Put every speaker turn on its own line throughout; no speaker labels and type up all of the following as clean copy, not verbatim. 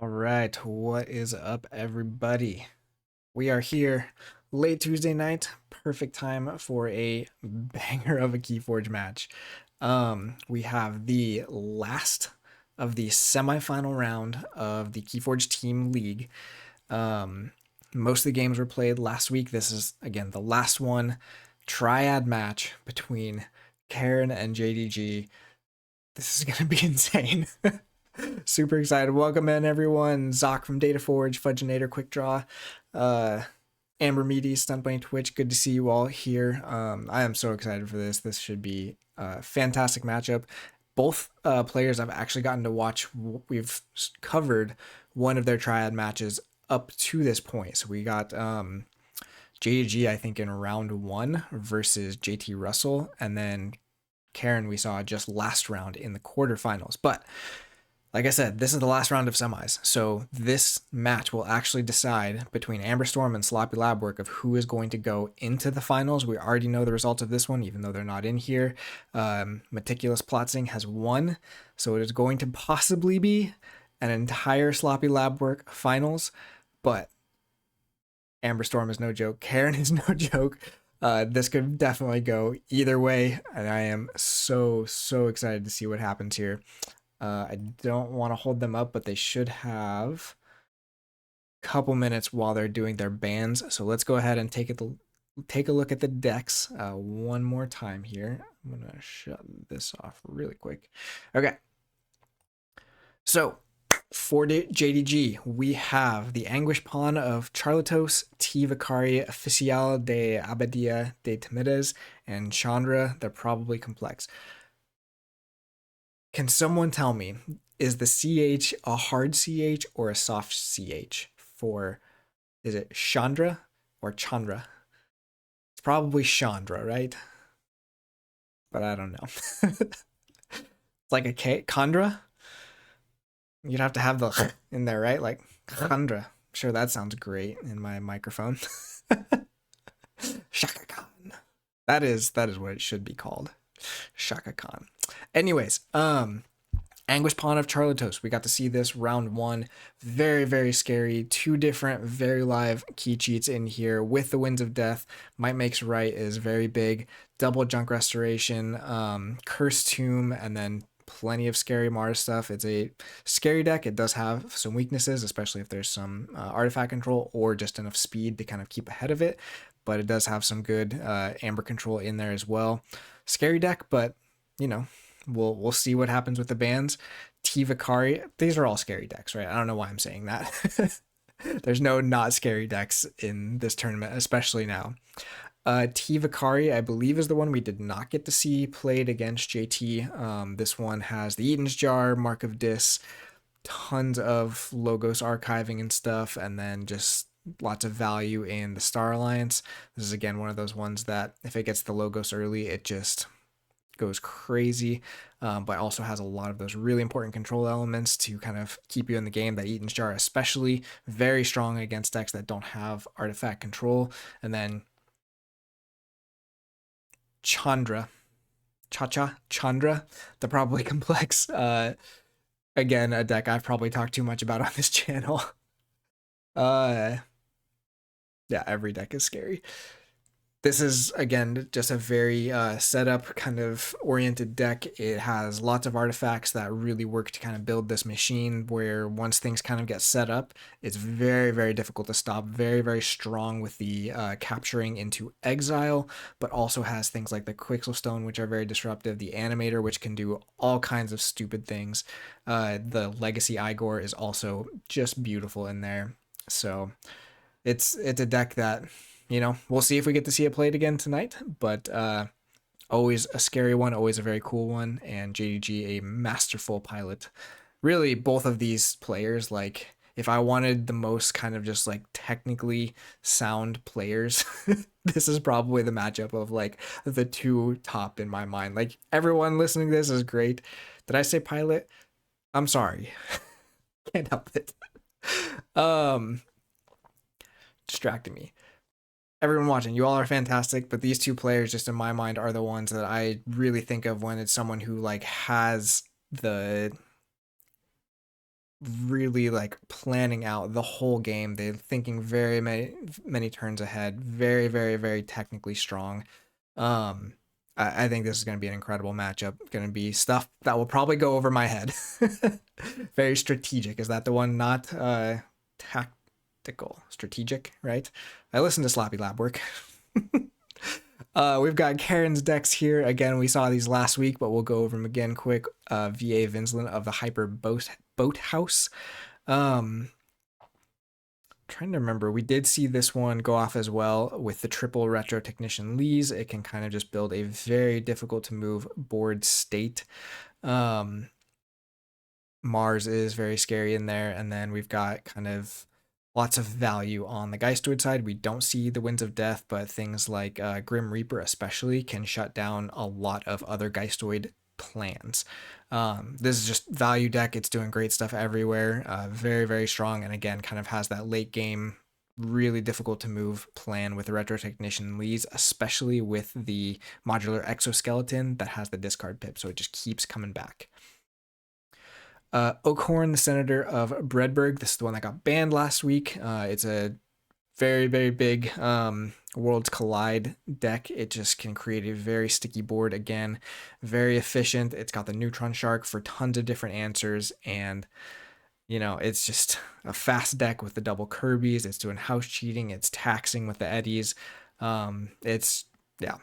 All right, what is up, everybody? We are here late Tuesday night, perfect time for a banger of a Keyforge match. We have the last of the semifinal round of the Keyforge Team League. Um, Most of the games were played last week. This is again the last one. Triad match between Karen and JDG. This is gonna be insane. Super excited. Welcome in, everyone. Zoc from DataForge, Fudgenator, Quick Draw, Amber Meaty, Stunt Bunny Twitch. Good to see you all here. I am so excited for this. This should be a fantastic matchup. Both players I've actually gotten to watch. We've covered one of their triad matches up to this point. So we got JDG, I think, in round one versus JT Russell. And then Karen, we saw just last round in the quarterfinals. But like I said, this is the last round of semis. So this match will actually decide between Aemberstorm and Sloppy Labwork of who is going to go into the finals. We already know the results of this one, even though they're not in here. Meticulous Plotzing has won. So it is going to possibly be an entire Sloppy Labwork finals. But Aemberstorm is no joke. Karen is no joke. This could definitely go either way. And I am so excited to see what happens here. I don't want to hold them up, but they should have a couple minutes while they're doing their bans. So let's go ahead and take a look at the decks one more time here. I'm gonna shut this off really quick. Okay. So for JDG, we have the Anguish Pawn of Charlotos, T. Vicari, Oficial de Abadia de Temides, and Chandra. They're probably complex. Can someone tell me, is the CH a hard CH or a soft CH for, is it Chandra or Chandra? It's probably Chandra, right? But I don't know. It's like a K, Chandra? You'd have to have the in there, right? Like Chandra. I'm sure that sounds great in my microphone. Shaka Khan. That is what it should be called. Shaka Khan. Anyways, Anguish Pawn of Charlotos. We got to see this round one. Very scary. Two different, very live key cheats in here with the Winds of Death. Might Makes Right is very big. Double Junk Restoration, Cursed Tomb, and then plenty of scary Mars stuff. It's a scary deck. It does have some weaknesses, especially if there's some artifact control or just enough speed to kind of keep ahead of it. But it does have some good amber control in there as well. Scary deck, but you know, we'll see what happens with the bans. T. Vicari, these are all scary decks, right? I don't know why I'm saying that. There's no not scary decks in this tournament, especially now. T. Vicari, I believe, is the one we did not get to see played against JT. This one has the Eaton's Jar, Mark of Dis, tons of Logos archiving and stuff, and then just lots of value in the Star Alliance. This is, again, one of those ones that if it gets the Logos early, it just goes crazy, but also has a lot of those really important control elements to kind of keep you in the game. That Eaton's Jar especially very strong against decks that don't have artifact control. And then Chandra, Chandra, the probably complex. Again, a deck I've probably talked too much about on this channel. Yeah, every deck is scary. This is, again, just a very setup kind of oriented deck. It has lots of artifacts that really work to kind of build this machine where once things kind of get set up, it's very difficult to stop. Very strong with the capturing into exile, but also has things like the Quixelstone, which are very disruptive. The Animator, which can do all kinds of stupid things. The Legacy Igor is also just beautiful in there. So it's a deck that, you know, we'll see if we get to see it played again tonight, but always a scary one, always a very cool one, and JDG a masterful pilot. Really, both of these players, like, if I wanted the most kind of just like technically sound players, this is probably the matchup of like the two top in my mind. Like, everyone listening to this is great. Did I say pilot? I'm sorry. Can't help it. Distracting me. Everyone watching, you all are fantastic, but these two players, just in my mind, are the ones that I really think of when it's someone who like has the really like planning out the whole game. They're thinking very many turns ahead. Very, very, very technically strong. Um, I think this is going to be an incredible matchup. Going to be stuff that will probably go over my head. Very strategic. Is that the one? Not tactical. Strategic, right? I listen to Sloppy Labwork. We've got Karen's decks here. Again, we saw these last week, but we'll go over them again quick. VA Vinsland of the Hyper Boat House. Trying to remember, we did see this one go off as well with the triple retro technician Lees. It can kind of just build a very difficult to move board state. Mars is very scary in there, and then we've got kind of lots of value on the Geistoid side. We don't see the Winds of Death, but things like Grim Reaper especially can shut down a lot of other Geistoid plans. This is just value deck. It's doing great stuff everywhere. Very, very strong, and again, kind of has that late game, really difficult to move plan with the Retro Technician Lees, especially with the modular exoskeleton that has the discard pip, so it just keeps coming back. Oakhorn, the Senator of Bredberg. This is the one that got banned last week. It's a very, very big Worlds Collide deck. It just can create a very sticky board. Again, very efficient. It's got the Neutron Shark for tons of different answers. And, you know, it's just a fast deck with the double Kirby's. It's doing house cheating. It's taxing with the Eddies. Yeah.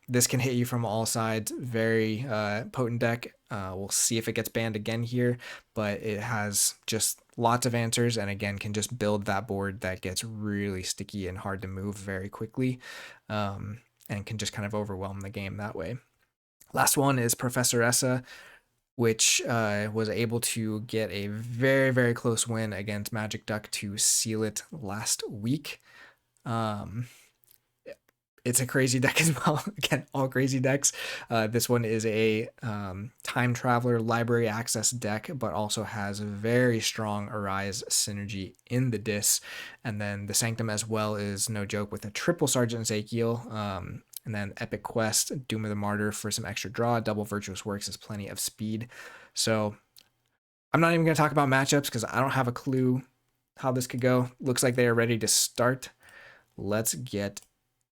This can hit you from all sides. Very potent deck. We'll see if it gets banned again here, but it has just lots of answers, and again can just build that board that gets really sticky and hard to move very quickly, and can just kind of overwhelm the game that way. Last one is Professor Essa, which was able to get a very, very close win against Magic Duck to seal it last week. It's a crazy deck as well. Again, all crazy decks. This one is a time traveler library access deck, but also has a very strong Arise synergy in the Dis. And then the Sanctum as well is no joke with a triple Sergeant Ezekiel. And then Epic Quest, Doom of the Martyr for some extra draw. Double Virtuous Works is plenty of speed. So I'm not even going to talk about matchups because I don't have a clue how this could go. Looks like they are ready to start. Let's get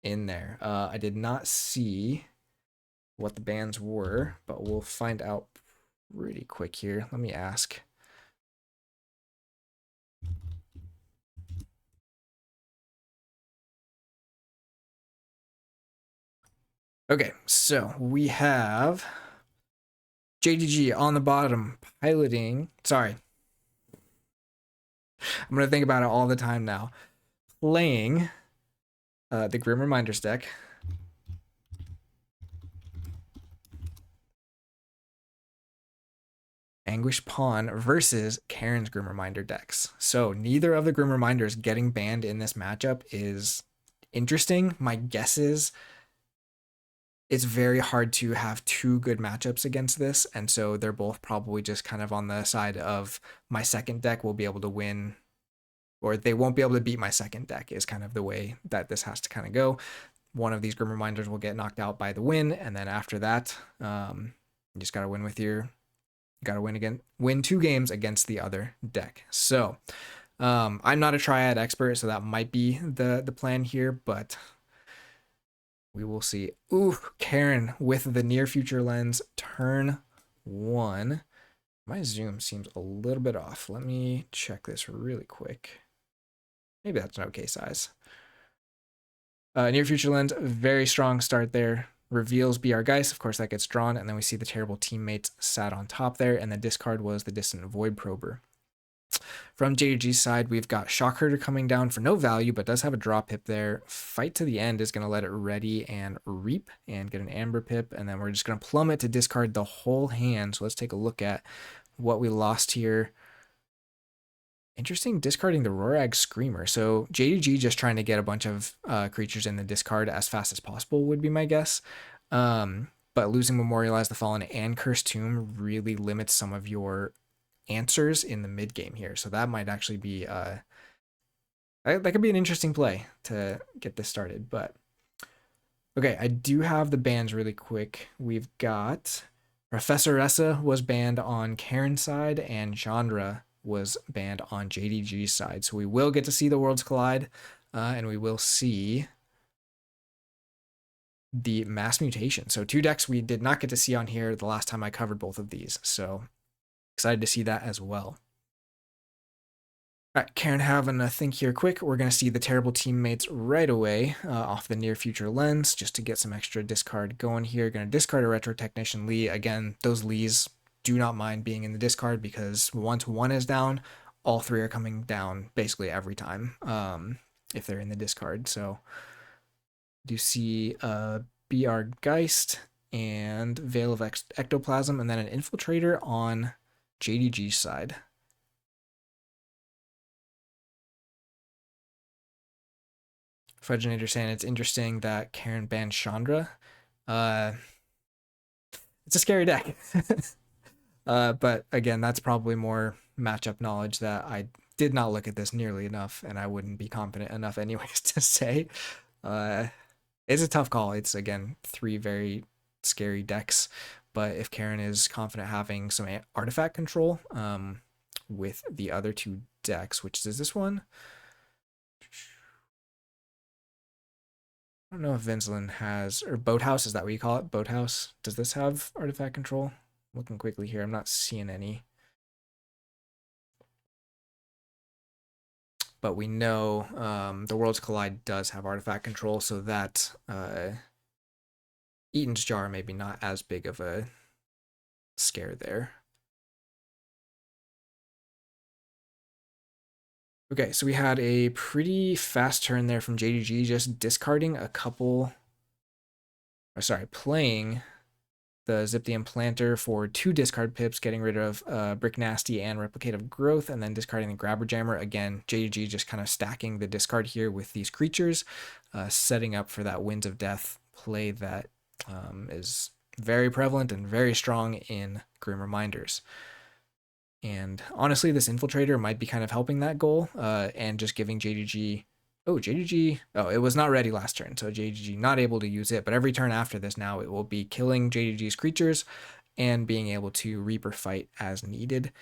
in there. I did not see what the bans were, but we'll find out pretty quick here. Let me ask. Okay, so we have JDG on the bottom piloting. Sorry. I'm going to think about it all the time now. Playing the Grim Reminders deck. Anguish Pawn versus Karen's Grim Reminder decks. So neither of the Grim Reminders getting banned in this matchup is interesting. My guess is it's very hard to have two good matchups against this, and so they're both probably just kind of on the side of my second deck will be able to win, or they won't be able to beat my second deck is kind of the way that this has to kind of go. One of these Grim Reminders will get knocked out by the win, and then after that, you just got to win with your, got to win 2 games against the other deck. So I'm not a Triad expert, so that might be the plan here, but we will see. Ooh, Karen with the near future lens, turn 1. My zoom seems a little bit off. Let me check this really quick. Maybe that's an okay size. Near future lens, very strong start there. Reveals BR Geist, of course that gets drawn, and then we see the terrible teammates sat on top there, and the discard was the Distant Void Prober. From JDG's side, we've got Shockherder coming down for no value, but does have a draw pip there. Fight to the End is going to let it ready and reap and get an Amber pip, and then we're just going to plummet to discard the whole hand. So let's take a look at what we lost here. Interesting, discarding the Rorag Screamer. So JDG just trying to get a bunch of creatures in the discard as fast as possible would be my guess. But losing Memorialize the Fallen and Cursed Tomb really limits some of your answers in the mid game here. So that might actually be that could be an interesting play to get this started. But okay, I do have the bans really quick. We've got Professor Essa was banned on Karen's side, and Chandra was banned on JDG's side. So we will get to see the Worlds Collide, and we will see the Mass Mutation. So 2 decks we did not get to see on here the last time I covered both of these. So excited to see that as well. All right, Karen, having a think here quick. We're going to see the Terrible Teammates right away off the Near Future Lens just to get some extra discard going here. Going to discard a Retro Technician Lee. Again, those Lees do not mind being in the discard because once one is down, all 3 are coming down basically every time if they're in the discard. So do see BR Geist and Veil of Ectoplasm and then an Infiltrator on JDG's side. Fudginator saying it's interesting that Karen banned Chandra. It's a scary deck. But again, that's probably more matchup knowledge that I did not look at this nearly enough, and I wouldn't be confident enough anyways to say. It's a tough call. It's, again, 3 very scary decks, but if Karen is confident having some artifact control with the other 2 decks, which is this one, I don't know if Vinceland has, or Boathouse, is that what you call it? Boathouse. Does this have artifact control? Looking quickly here, I'm not seeing any. But we know the Worlds Collide does have artifact control, so that Eaton's Jar maybe not as big of a scare there. Okay, so we had a pretty fast turn there from JDG, just discarding a couple, or sorry, playing the Zip the Implanter for 2 discard pips, getting rid of Brick Nasty and Replicative Growth, and then discarding the Grabber Jammer. Again, JDG just kind of stacking the discard here with these creatures, setting up for that Winds of Death play that is very prevalent and very strong in Grim Reminders. And honestly, this Infiltrator might be kind of helping that goal and just giving JDG... Oh, JDG... Oh, it was not ready last turn, so JDG not able to use it. But every turn after this now, it will be killing JDG's creatures and being able to Reaper fight as needed.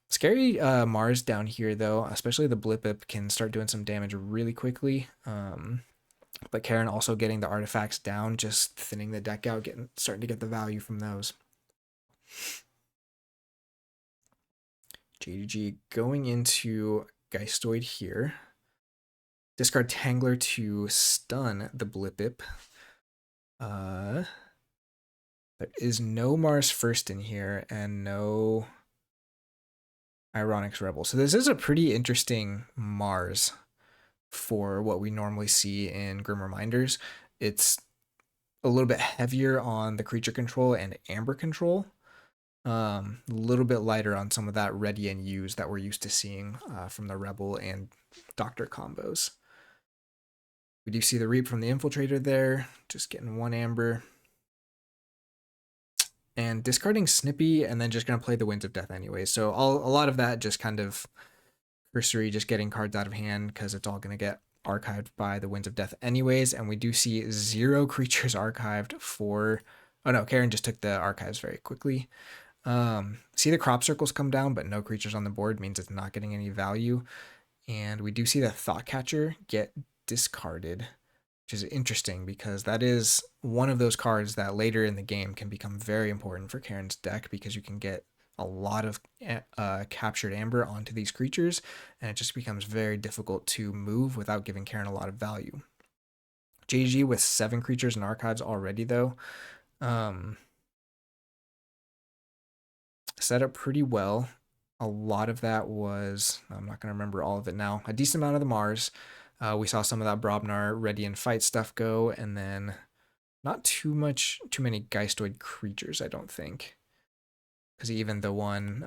Scary Mars down here, though, especially the Blip can start doing some damage really quickly. But Karen also getting the artifacts down, just thinning the deck out, starting to get the value from those. JDG going into Geistoid here. Discard Tangler to stun the Blip. There is no Mars First in here and no Ironics Rebel. So this is a pretty interesting Mars for what we normally see in Grim Reminders. It's a little bit heavier on the creature control and amber control. A little bit lighter on some of that ready and use that we're used to seeing from the Rebel and Doctor combos. We do see the Reap from the Infiltrator there, just getting 1 amber. And discarding Snippy and then just going to play the Winds of Death anyway. So a lot of that just kind of cursory, just getting cards out of hand because it's all going to get archived by the Winds of Death anyways. And we do see 0 creatures archived for... Oh no, Karen just took the archives very quickly. See the crop circles come down, but no creatures on the board means it's not getting any value. And we do see the Thoughtcatcher get discarded, which is interesting because that is one of those cards that later in the game can become very important for Karen's deck because you can get a lot of captured amber onto these creatures, and it just becomes very difficult to move without giving Karen a lot of value. JG with 7 creatures and archives already, though, set up pretty well. A lot of that was, I'm not going to remember all of it now, a decent amount of the Mars. We saw some of that Brobnar ready and fight stuff go, and then not too many Geistoid creatures, I don't think. Because even the one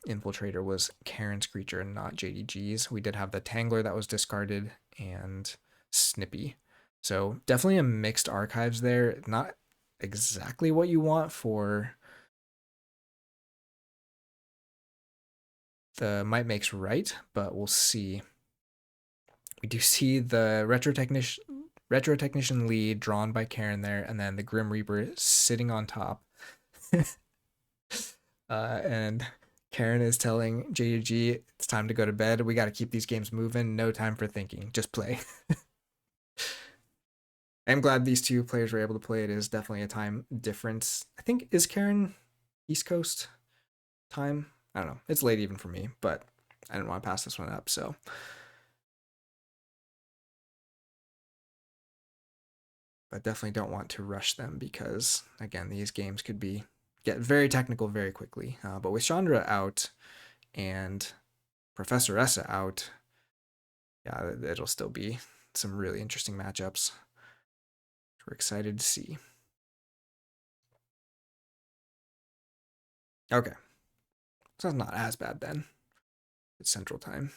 Infiltrator was Karen's creature and not JDG's. We did have the Tangler that was discarded and Snippy. So definitely a mixed archives there. Not exactly what you want for the Might Makes Right, but we'll see. We do see the Retro Technician lead drawn by Karen there, and then the Grim Reaper sitting on top. And Karen is telling JDG it's time to go to bed. We got to keep these games moving. No time for thinking. Just play. I'm glad these two players were able to play. It is definitely a time difference. I think, is Karen East Coast time? I don't know. It's late even for me, but I didn't want to pass this one up, so. But definitely don't want to rush them because, again, these games could get very technical very quickly. But with Chandra out and Professor Essa out, yeah, it'll still be some really interesting matchups. We're excited to see. Okay. So it's not as bad then. It's Central Time.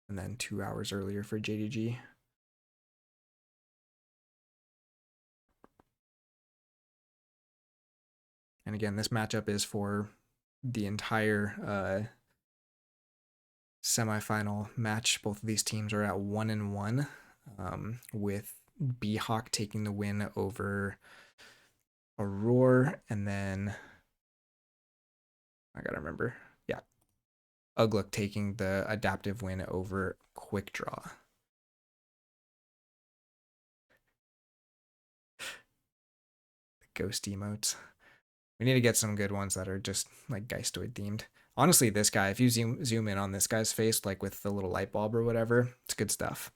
And then 2 hours earlier for JDG. And again, this matchup is for the entire semifinal match. Both of these teams are at 1-1, with B-Hawk taking the win over Aurora, and then I gotta remember. Yeah. Uglook taking the adaptive win over Quick Draw. The ghost emotes. We need to get some good ones that are just like Geistoid themed. Honestly, this guy, if you zoom in on this guy's face, like with the little light bulb or whatever, it's good stuff.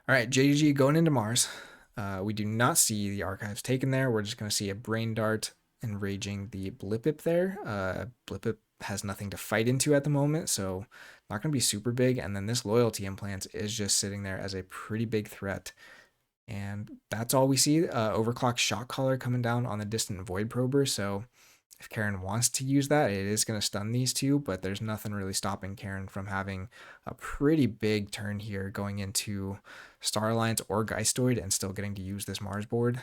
All right, JDG going into Mars. We do not see the archives taken there. We're just going to see a brain dart enraging the Blipip there. Blipip has nothing to fight into at the moment, so not going to be super big. And then this loyalty implant is just sitting there as a pretty big threat. And that's all we see. Overclock shot caller coming down on the distant void prober. So if Karen wants to use that, it is going to stun these two, but there's nothing really stopping Karen from having a pretty big turn here going into Star Alliance or Geistoid and still getting to use this Mars board.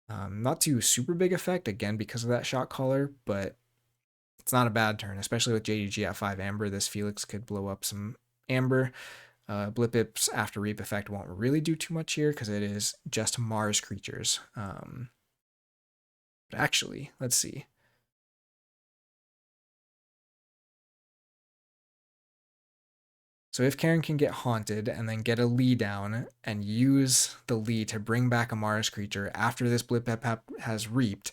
Not too super big effect, again, because of that shot caller, but it's not a bad turn, especially with JDG at 5 Amber. This Felix could blow up some Amber. Blipip's After Reap effect won't really do too much here because it is just Mars creatures. But actually, let's see. So if Karen can get haunted and then get a Lee down and use the Lee to bring back a Mars creature after this Blipip has reaped,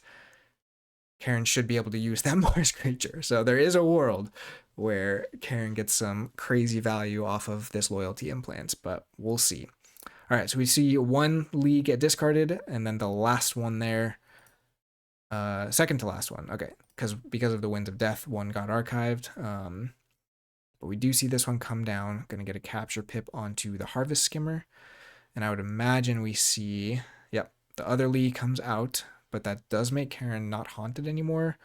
Karen should be able to use that Mars creature. So there is a world where Karen gets some crazy value off of this loyalty implants, but we'll see. All right, so we see one Lee get discarded, and then the last one there, second to last one, okay, because of the Winds of Death, one got archived. But we do see this one come down. Going to get a capture pip onto the Harvest Skimmer. And I would imagine we see, yep, the other Lee comes out, but that does make Karen not haunted anymore.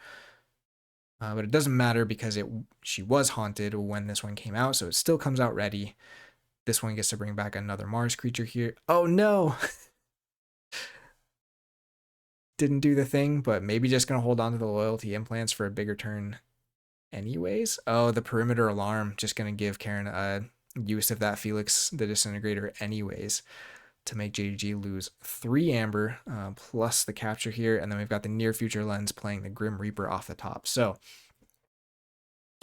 But it doesn't matter because she was haunted when this one came out, so it still comes out ready. This one gets to bring back another Mars creature here. Oh no! Didn't do the thing, but maybe just going to hold on to the loyalty implants for a bigger turn anyways. Oh, the perimeter alarm, just going to give Karen a use of that Felix the Disintegrator anyways to make JDG lose 3 Amber plus the capture here, and then we've got the near future lens playing the Grim Reaper off the top. So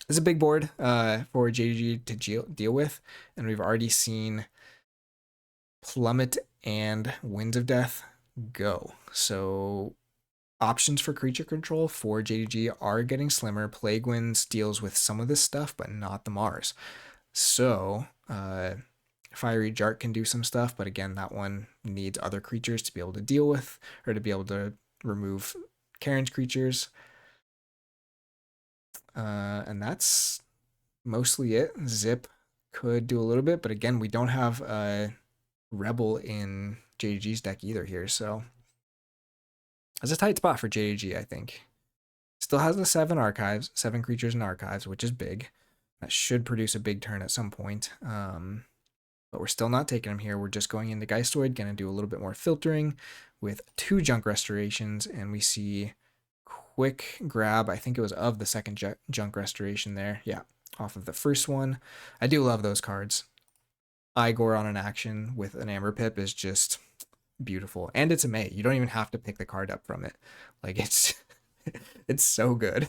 it's a big board for JDG to deal with, and we've already seen Plummet and Winds of Death go. So options for creature control for JDG are getting slimmer. Plague Winds deals with some of this stuff, but not the Mars. So Fiery Jart can do some stuff, but again, that one needs other creatures to be able to deal with, or to be able to remove Karen's creatures. And that's mostly it. Zip could do a little bit, but again, we don't have a Rebel in JDG's deck either here, so it's a tight spot for JDG, I think. Still has the 7 archives, 7 creatures in archives, which is big. That should produce a big turn at some point. But we're still not taking them here. We're just going into Geistoid, going to do a little bit more filtering with 2 junk restorations, and we see quick grab. I think it was of the second junk restoration there. Yeah, off of the first one. I do love those cards. Igor on an action with an Amber Pip is just beautiful. And it's a May. You don't even have to pick the card up from it. Like, it's It's so good.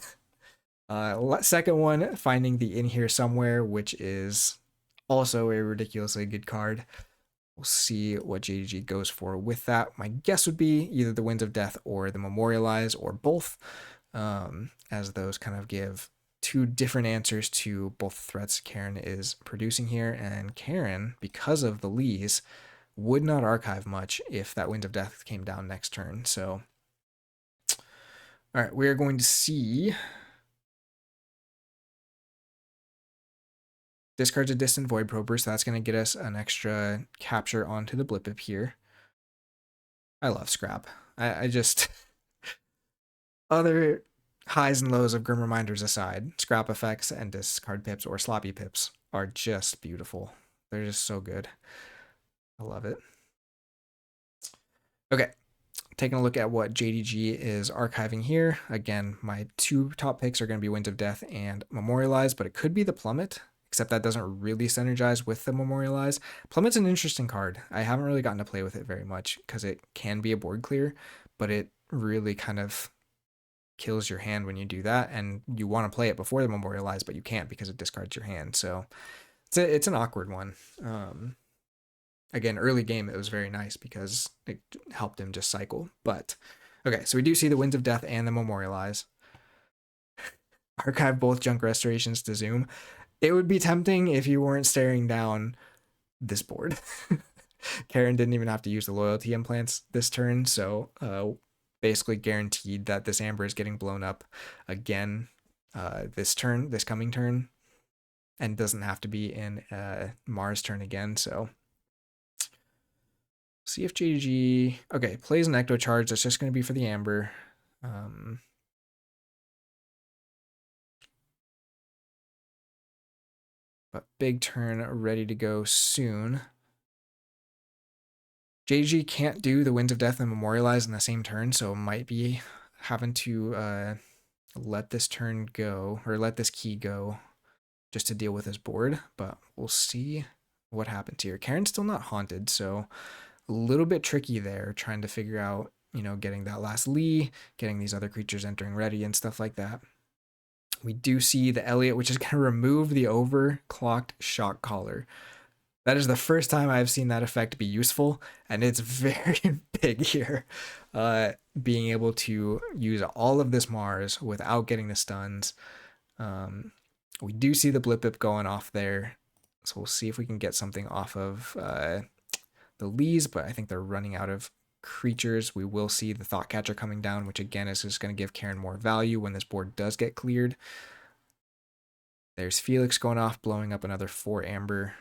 Second one, finding the In Here Somewhere, which is also a ridiculously good card. We'll see what JDG goes for with that. My guess would be either the Winds of Death or the Memorialize or both, as those kind of give two different answers to both threats Karen is producing here. And Karen, because of the Lees, would not archive much if that Winds of Death came down next turn. So, all right, we are going to see discards a Distant Void Prober, so that's going to get us an extra capture onto the Blip here. I love Scrap. I just... Other highs and lows of Grim Reminders aside, Scrap effects and discard pips or sloppy pips are just beautiful. They're just so good. I love it. Okay, taking a look at what JDG is archiving here. Again, my two top picks are going to be Winds of Death and Memorialize, but it could be the Plummet, except that doesn't really synergize with the Memorialize. Plummet's an interesting card. I haven't really gotten to play with it very much because it can be a board clear, but it really kind of kills your hand when you do that, and you want to play it before the Memorialize, but you can't because it discards your hand. So it's an awkward one. Again, early game, it was very nice because it helped him just cycle. But okay, so we do see the Winds of Death and the Memorialize. Archive both Junk Restorations to Zoom. It would be tempting if you weren't staring down this board. Karen didn't even have to use the loyalty implants this turn, so basically guaranteed that this Amber is getting blown up again this coming turn, and doesn't have to be in Mars turn again. So see if JDG, okay, plays an Ecto Charge. That's just going to be for the Amber. But big turn ready to go soon. JDG can't do the Winds of Death and Memorialize in the same turn, so might be having to let this turn go, or let this key go, just to deal with his board. But we'll see what happens here. Karen's still not haunted, so a little bit tricky there, trying to figure out, you know, getting that last Lee, getting these other creatures entering ready and stuff like that. We do see the Elliot, which is going to remove the overclocked shock collar. That is the first time I've seen that effect be useful, and it's very big here. Being able to use all of this Mars without getting the stuns. We do see the Blip going off there, so we'll see if we can get something off of the Lees, but I think they're running out of creatures. We will see the Thought Catcher coming down, which again is just going to give Karen more value when this board does get cleared. There's Felix going off, blowing up another 4 Amber.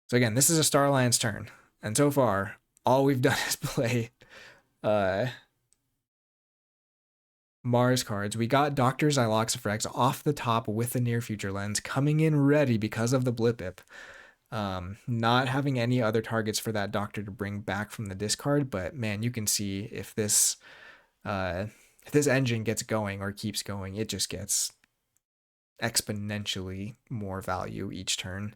So again, this is a Star Alliance turn, and so far, all we've done is play Mars cards. We got Dr. Xyloxifrex off the top with the Near Future Lens, coming in ready because of the Blip. Not having any other targets for that Doctor to bring back from the discard, but man, you can see if this engine gets going or keeps going, it just gets exponentially more value each turn.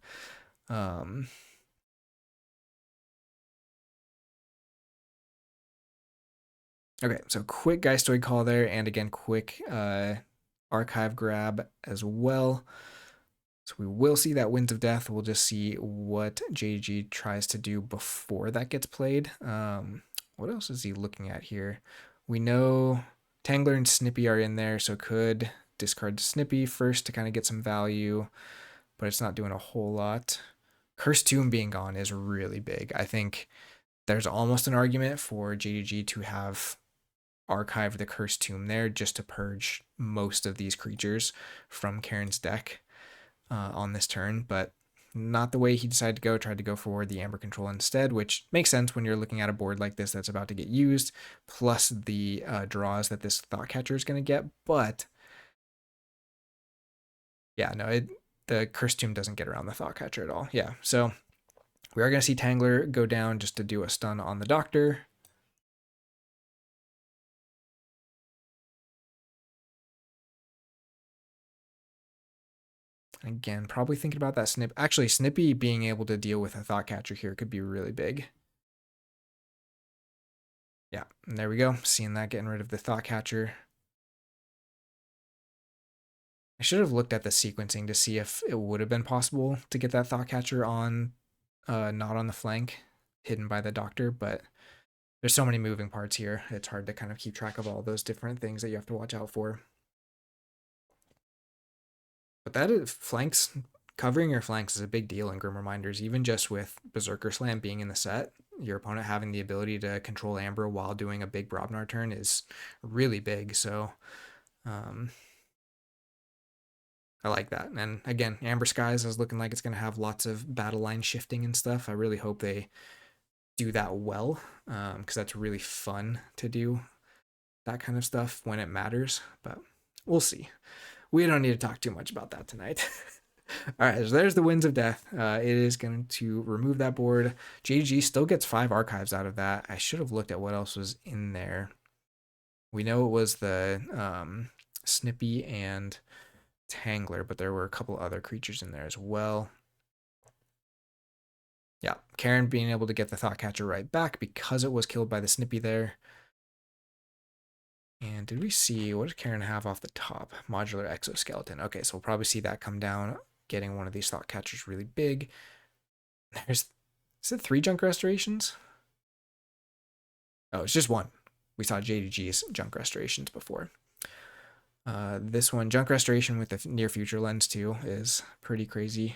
Okay, so quick Geistoid call there, and again, quick archive grab as well. So we will see that Winds of Death. We'll just see what JDG tries to do before that gets played. What else is he looking at here? We know Tangler and Snippy are in there, so could discard Snippy first to kind of get some value, but it's not doing a whole lot. Cursed Tomb being gone is really big. I think there's almost an argument for JDG to have archived the Cursed Tomb there just to purge most of these creatures from Karen's deck on this turn, but not the way he decided to go. Tried to go for the Amber Control instead, which makes sense when you're looking at a board like this that's about to get used, plus the draws that this Thought Catcher is going to get. But yeah, no, the Cursed Tomb doesn't get around the Thought Catcher at all. Yeah, so we are going to see Tangler go down just to do a stun on the Doctor. Again, probably thinking about that Snip. Actually, Snippy being able to deal with a Thought Catcher here could be really big. Yeah, and there we go. Seeing that, getting rid of the Thought Catcher. I should have looked at the sequencing to see if it would have been possible to get that Thought Catcher on, not on the flank, hidden by the Doctor, but there's so many moving parts here. It's hard to kind of keep track of all those different things that you have to watch out for. But that is flanks. Covering your flanks is a big deal in Grim Reminders, even just with Berserker Slam being in the set. Your opponent having the ability to control Amber while doing a big Brobnar turn is really big. So I like that. And again, Amber Skies is looking like it's going to have lots of battle line shifting and stuff. I really hope they do that well, because that's really fun to do that kind of stuff when it matters. But we'll see. We don't need to talk too much about that tonight. All right, so there's the Winds of Death. It is going to remove that board. JDG still gets 5 archives out of that. I should have looked at what else was in there. We know it was the Snippy and Tangler, but there were a couple other creatures in there as well. Yeah, Karen being able to get the Thought Catcher right back because it was killed by the Snippy there. And did we see, what did Karen have off the top? Modular Exoskeleton. Okay, so we'll probably see that come down, getting one of these Thought Catchers really big. Is it 3 Junk Restorations? Oh, it's just 1. We saw JDG's Junk Restorations before. This one, Junk Restoration with the Near Future Lens too, is pretty crazy.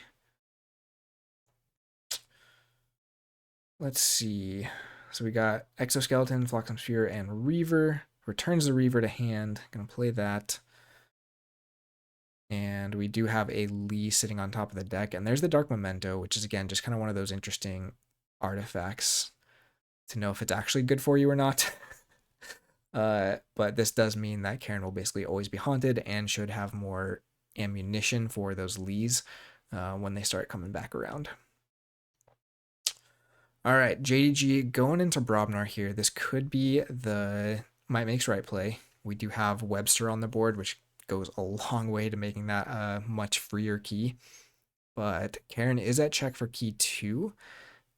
Let's see. So we got Exoskeleton, Phlox'em Sphere, and Reaver. Returns the Reaver to hand. Gonna play that. And we do have a Lee sitting on top of the deck. And there's the Dark Memento, which is, again, just kind of one of those interesting artifacts to know if it's actually good for you or not. But this does mean that Karen will basically always be haunted and should have more ammunition for those Lees when they start coming back around. All right, JDG going into Brobnar here. This could be the Might Makes Right play. We do have Webster on the board, which goes a long way to making that a much freer key. But Karen is at check for key 2.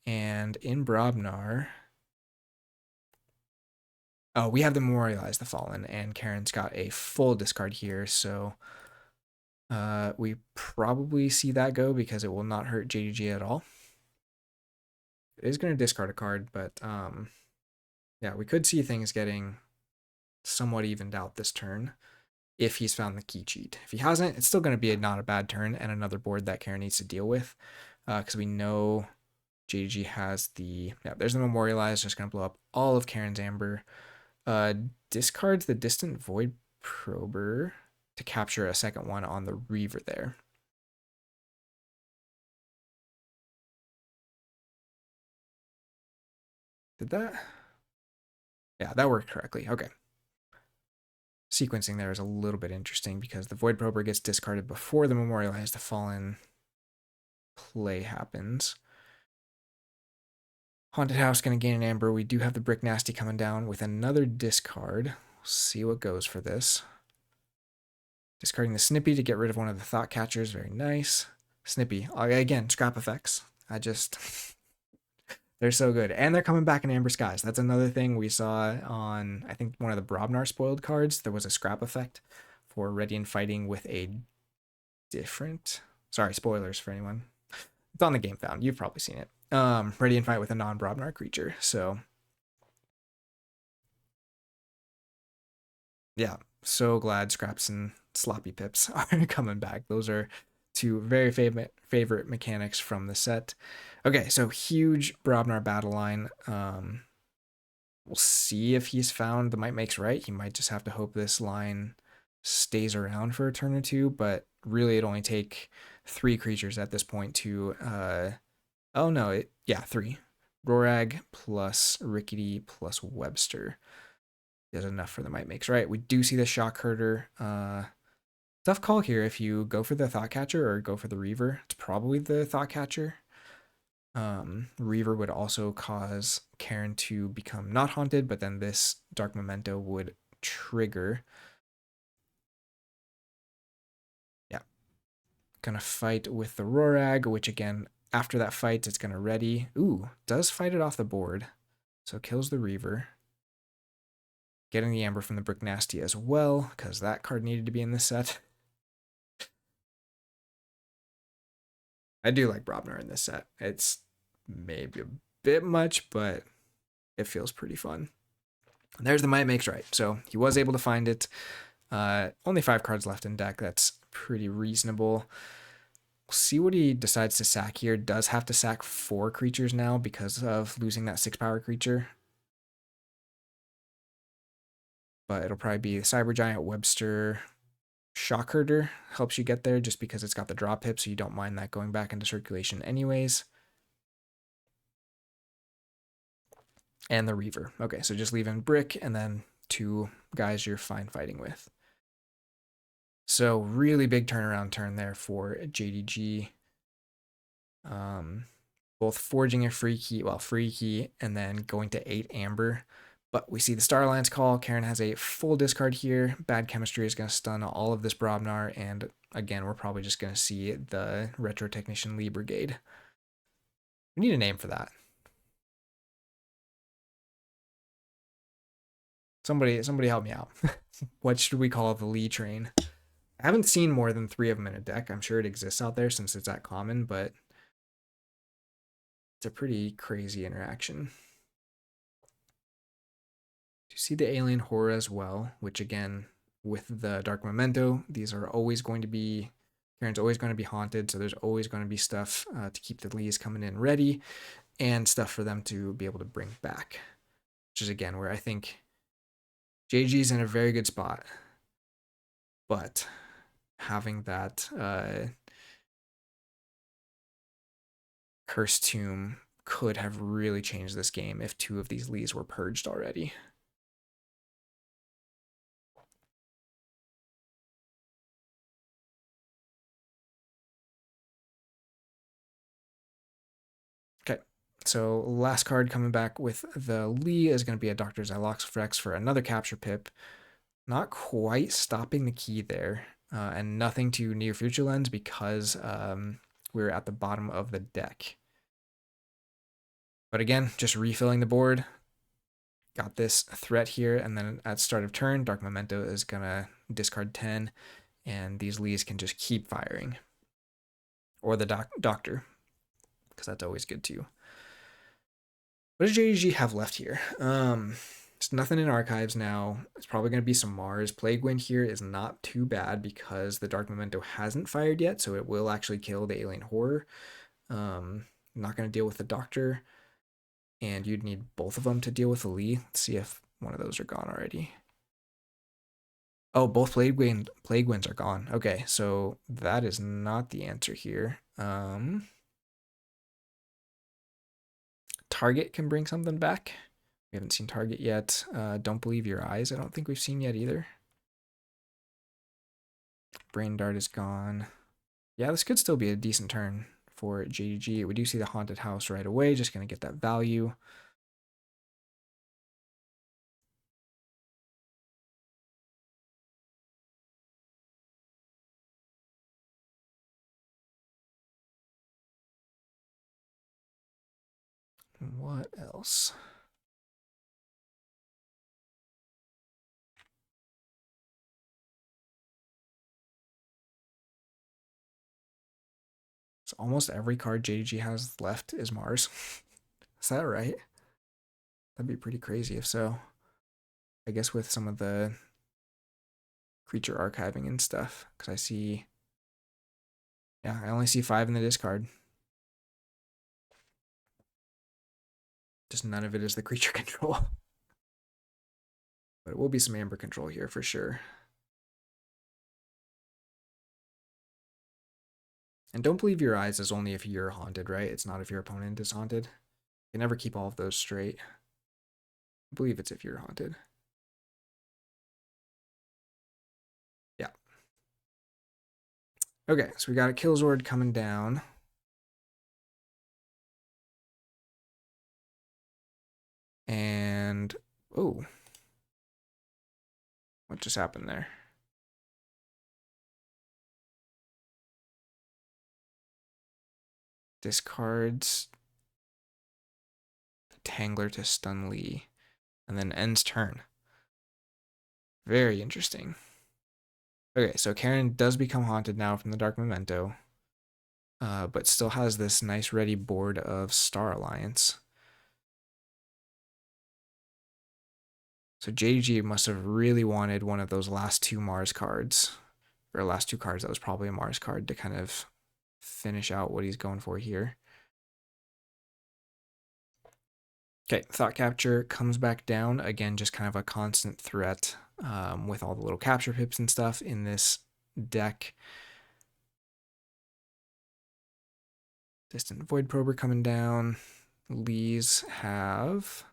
And in Brobnar, oh, we have the Memorialize the Fallen, and Karen's got a full discard here, so we probably see that go because it will not hurt JDG at all. It is going to discard a card, but yeah, we could see things getting somewhat evened out this turn if he's found the key cheat. If he hasn't, it's still going to be not a bad turn and another board that Karen needs to deal with, because we know JDG has the, yeah, there's the Memorialize, just going to blow up all of Karen's Amber. Discards the Distant Void Prober to capture a second one on the Reaver there. Did that? Yeah, that worked correctly. Okay. Sequencing there is a little bit interesting because the Void Prober gets discarded before the Memorialize the Fallen play happens. Haunted House going to gain an Amber. We do have the Brick Nasty coming down with another discard. We'll see what goes for this. Discarding the Snippy to get rid of one of the Thought Catchers. Very nice. Snippy. Again, scrap effects. They're so good. And they're coming back in Amber Skies. That's another thing we saw on, I think, one of the Brobnar spoiled cards. There was a scrap effect for Radiant fighting with a different... Sorry, spoilers for anyone. It's on the Game Found. You've probably seen it. Radiant fight with a non-Brobnar creature. So, yeah. So glad Scraps and Sloppy Pips are coming back. Those are 2 very favorite mechanics from the set. Okay, so huge Brobnar battle line. We'll see if he's found the Might Makes Right. He might just have to hope this line stays around for a turn or 2, but really it'd only take 3 creatures at this point to, oh no, 3. Rorag plus Rickety plus Webster is enough for the Might Makes Right. We do see the Shock Herder. Tough call here if you go for the Thought Catcher or go for the Reaver. It's probably the Thought Catcher. Reaver would also cause Karen to become not haunted, but then this Dark Memento would trigger. Yeah. Gonna fight with the Rorag, which again, after that fight, it's gonna ready. Ooh, does fight it off the board. So kills the Reaver. Getting the Amber from the Brick Nasty as well, because that card needed to be in this set. I do like Brobnar in this set. It's maybe a bit much, but it feels pretty fun. There's the Might Makes Right. So he was able to find it. Only 5 cards left in deck. That's pretty reasonable. We'll see what he decides to sack here. Does have to sack 4 creatures now because of losing that 6-power creature. But it'll probably be Cyber Giant, Webster, Shockherder helps you get there just because it's got the drop hip, so you don't mind that going back into circulation anyways. And the Reaver. Okay, so just leave in Brick and then 2 guys you're fine fighting with. So really big turnaround turn there for JDG. Both forging a free key, and then going to 8 Amber. But we see the Star Alliance call. Karen has a full discard here. Bad Chemistry is going to stun all of this Brobnar, and again, we're probably just going to see the Retro Technician Lee Brigade. We need a name for that. Somebody help me out. What should we call the Lee train? I haven't seen more than 3 of them in a deck. I'm sure it exists out there since it's that common, but it's a pretty crazy interaction. Do you see the Alien Horror as well? Which again, with the Dark Memento, these are always going to be, Karen's always going to be haunted, so there's always going to be stuff to keep the Lees coming in ready, and stuff for them to be able to bring back. Which is again where I think JG's in a very good spot. But having that Cursed Tomb could have really changed this game if 2 of these Lees were purged already. Okay, so last card coming back with the Lee is going to be a Dr. Xyloxifrex for another capture pip. Not quite stopping the key there, and nothing to Near Future Lens because we're at the bottom of the deck. But again, just refilling the board. Got this threat here, and then at start of turn, Dark Memento is going to discard 10, and these Lees can just keep firing. Or the Doctor, because that's always good too. What does JDG have left here? There's nothing in archives now. It's probably going to be some Mars. Plague Wind here is not too bad because the Dark Memento hasn't fired yet, so it will actually kill the Alien Horror. Not going to deal with the Doctor, and you'd need both of them to deal with the Lee. Let's see if one of those are gone already. Oh, both Plague Winds are gone. Okay, so that is not the answer here. Target can bring something back. We haven't seen Target yet. Don't Believe Your Eyes, I don't think we've seen yet either. Brain Dart is gone. Yeah, this could still be a decent turn for JDG. We do see the Haunted House right away. Just going to get that value. What else? So almost every card JDG has left is Mars. Is that right? That'd be pretty crazy if so. I guess with some of the creature archiving and stuff, because I see, yeah, I only see 5 in the discard. Just none of it is the creature control. But it will be some Amber control here for sure. And Don't Believe Your Eyes is only if you're haunted, right? It's not if your opponent is haunted. You can never keep all of those straight. I believe it's if you're haunted. Yeah. Okay, so we got a Killzord coming down. And, oh. What just happened there? Discards Tangler to stun Lee, and then ends turn. Very interesting. Okay, so Karen does become haunted now from the Dark Memento, but still has this nice ready board of Star Alliance. So JDG must have really wanted one of those last two Mars cards, or last two cards that was probably a Mars card to kind of finish out what he's going for here. Okay, Thought Capture comes back down. Again, just kind of a constant threat with all the little capture pips and stuff in this deck. Distant Void Prober coming down. Lees have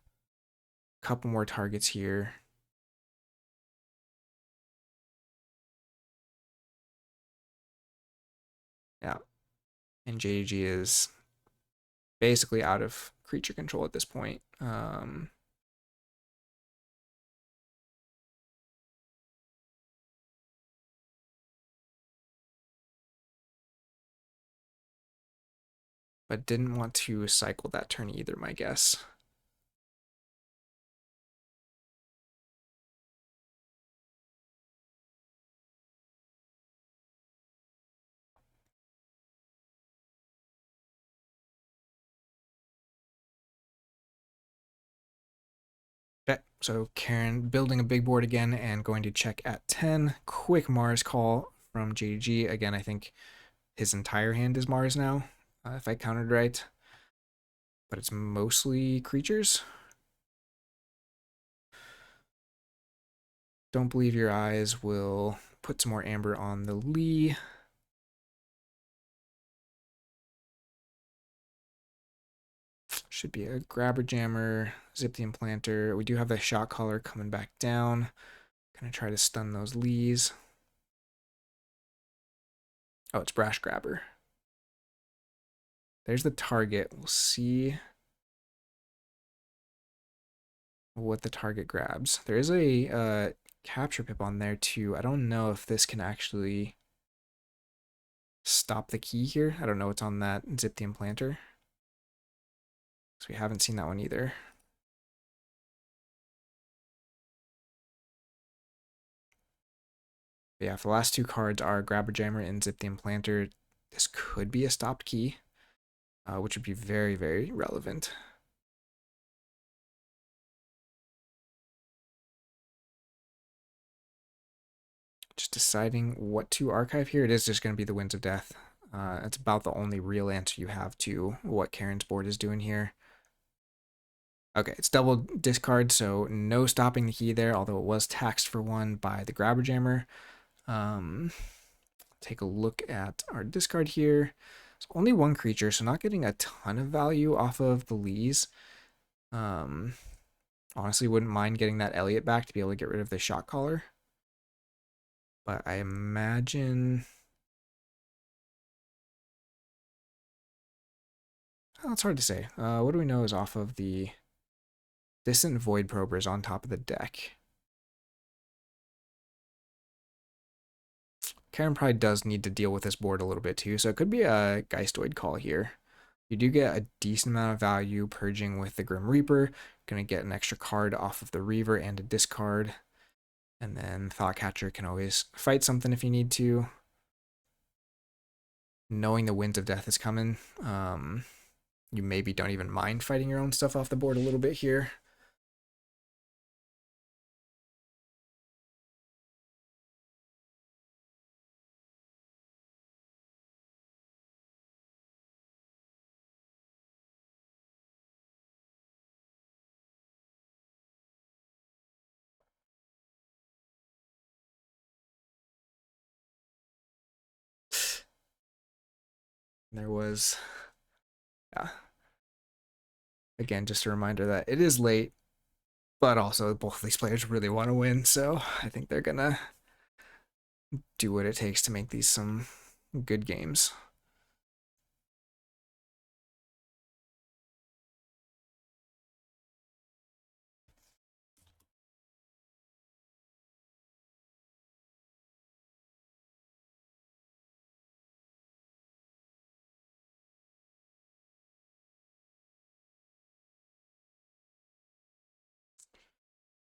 a couple more targets here. Yeah, and JDG is basically out of creature control at this point. But didn't want to cycle that turn either, my guess. Okay, so Karen building a big board again and going to check at 10. Quick Mars call from JDG. Again, I think his entire hand is Mars now, if I counted right. But it's mostly creatures. Don't believe your eyes. Will put some more amber on the Lee. Should be a grabber jammer, zip the implanter. We do have the shot caller coming back down. Gonna try to stun those Lees. Oh, it's brash grabber. There's the target. We'll see what the target grabs. There is a capture pip on there too. I don't know if this can actually stop the key here. I don't know what's on that zip the implanter. So we haven't seen that one either. But yeah, if the last two cards are grabber jammer and zip the implanter, this could be a stopped key, which would be very, very relevant. Just deciding what to archive here. It is just going to be the Winds of Death. It's about the only real answer you have to what Karen's board is doing here. Okay, it's double discard, so no stopping the key there, although it was taxed for one by the grabber jammer. Take a look at our discard here. It's only one creature, so not getting a ton of value off of the Lees. Honestly, wouldn't mind getting that Elliot back to be able to get rid of the shot caller. But I imagine... Oh, it's hard to say. What do we know is off of the Distant Void Probers on top of the deck? Karen probably does need to deal with this board a little bit too, so it could be a Geistoid call here. You do get a decent amount of value purging with the Grim Reaper. Gonna get an extra card off of the Reaver and a discard. And then Thoughtcatcher can always fight something if you need to. Knowing the Winds of Death is coming, you maybe don't even mind fighting your own stuff off the board a little bit here. There was, yeah. Again, just a reminder that it is late, but also both of these players really want to win, so I think they're gonna do what it takes to make these some good games.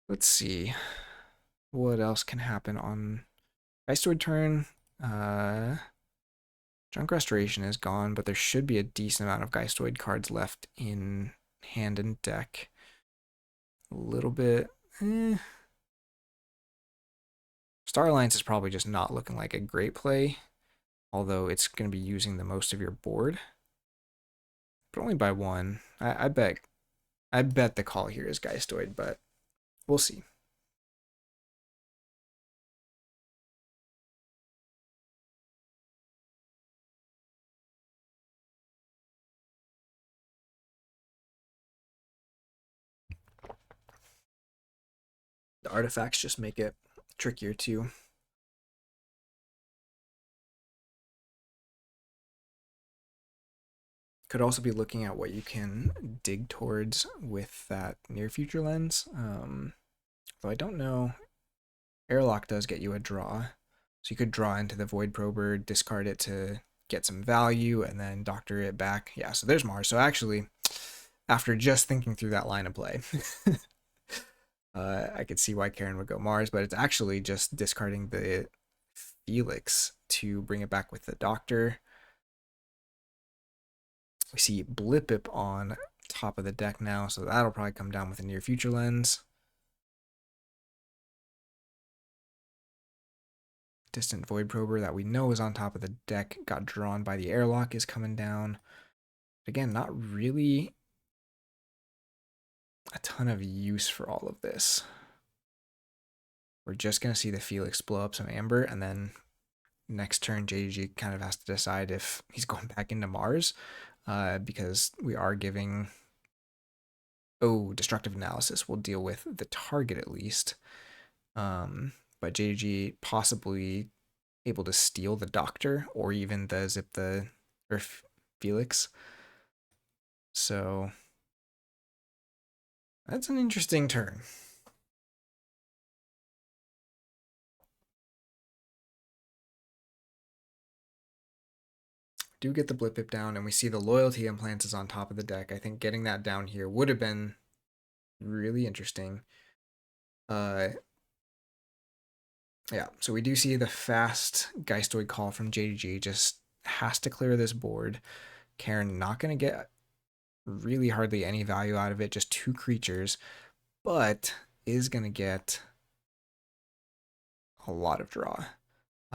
Let's see. What else can happen on Geistoid turn? Junk Restoration is gone, but there should be a decent amount of Geistoid cards left in hand and deck. A little bit. Star Alliance is probably just not looking like a great play, although it's going to be using the most of your board. But only by one. I bet the call here is Geistoid, but we'll see. The artifacts just make it trickier too. Could also be looking at what you can dig towards with that near future lens. Though I don't know. Airlock does get you a draw. So you could draw into the Void Prober, discard it to get some value, and then doctor it back. Yeah, so there's Mars. So actually, after just thinking through that line of play, I could see why Karen would go Mars, but it's actually just discarding the Felix to bring it back with the Doctor. We see Blipip on top of the deck now, so that'll probably come down with a near future lens. Distant Void Prober that we know is on top of the deck got drawn by the Airlock is coming down. Again, not really a ton of use for all of this. We're just going to see the Felix blow up some Amber, and then next turn JDG kind of has to decide if he's going back into Mars, because we are giving... Oh, Destructive Analysis will deal with the target at least. But JDG possibly able to steal the Doctor or even the Zip the or Felix. So that's an interesting turn. Do get the Blipip down, and we see the Loyalty Implants is on top of the deck. I think getting that down here would have been really interesting. Yeah, so we do see the fast Geistoid call from JDG. Just has to clear this board. Karen not going to get really hardly any value out of it, just 2 creatures, but is going to get a lot of draw.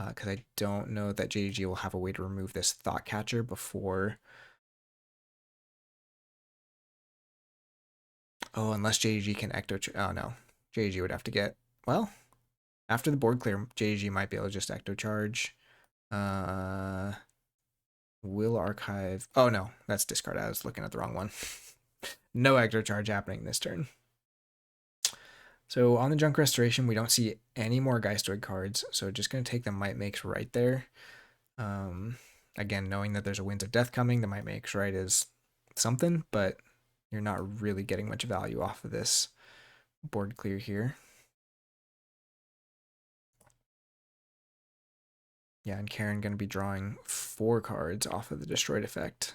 Because I don't know that JDG will have a way to remove this Thought Catcher before... Oh, unless JDG can Ecto... Oh, no. JDG would have to get... Well, after the board clear, JDG might be able to just Ecto Charge. Will Archive... Oh, no. That's discard. I was looking at the wrong one. No Ecto Charge happening this turn. So on the Junk Restoration, we don't see any more Geistoid cards, so just going to take the Might Makes Right there. Again, knowing that there's a Winds of Death coming, the Might Makes Right is something, but you're not really getting much value off of this board clear here. Yeah, and Karen going to be drawing 4 cards off of the Destroyed effect.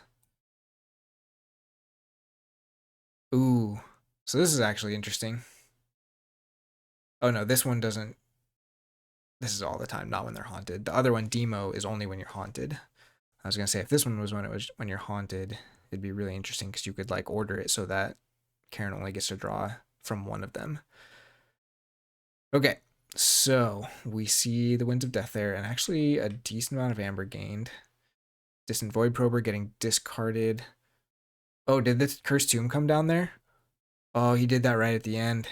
Ooh, so this is actually interesting. Oh no, this one doesn't. This is all the time, not when they're haunted. The other one, Demo, is only when you're haunted. I was gonna say if this one was when you're haunted, it'd be really interesting because you could like order it so that Karen only gets to draw from one of them. Okay, so we see the Winds of Death there, and actually a decent amount of Amber gained. Distant Void Prober getting discarded. Oh, did the Cursed Tomb come down there? Oh, he did that right at the end.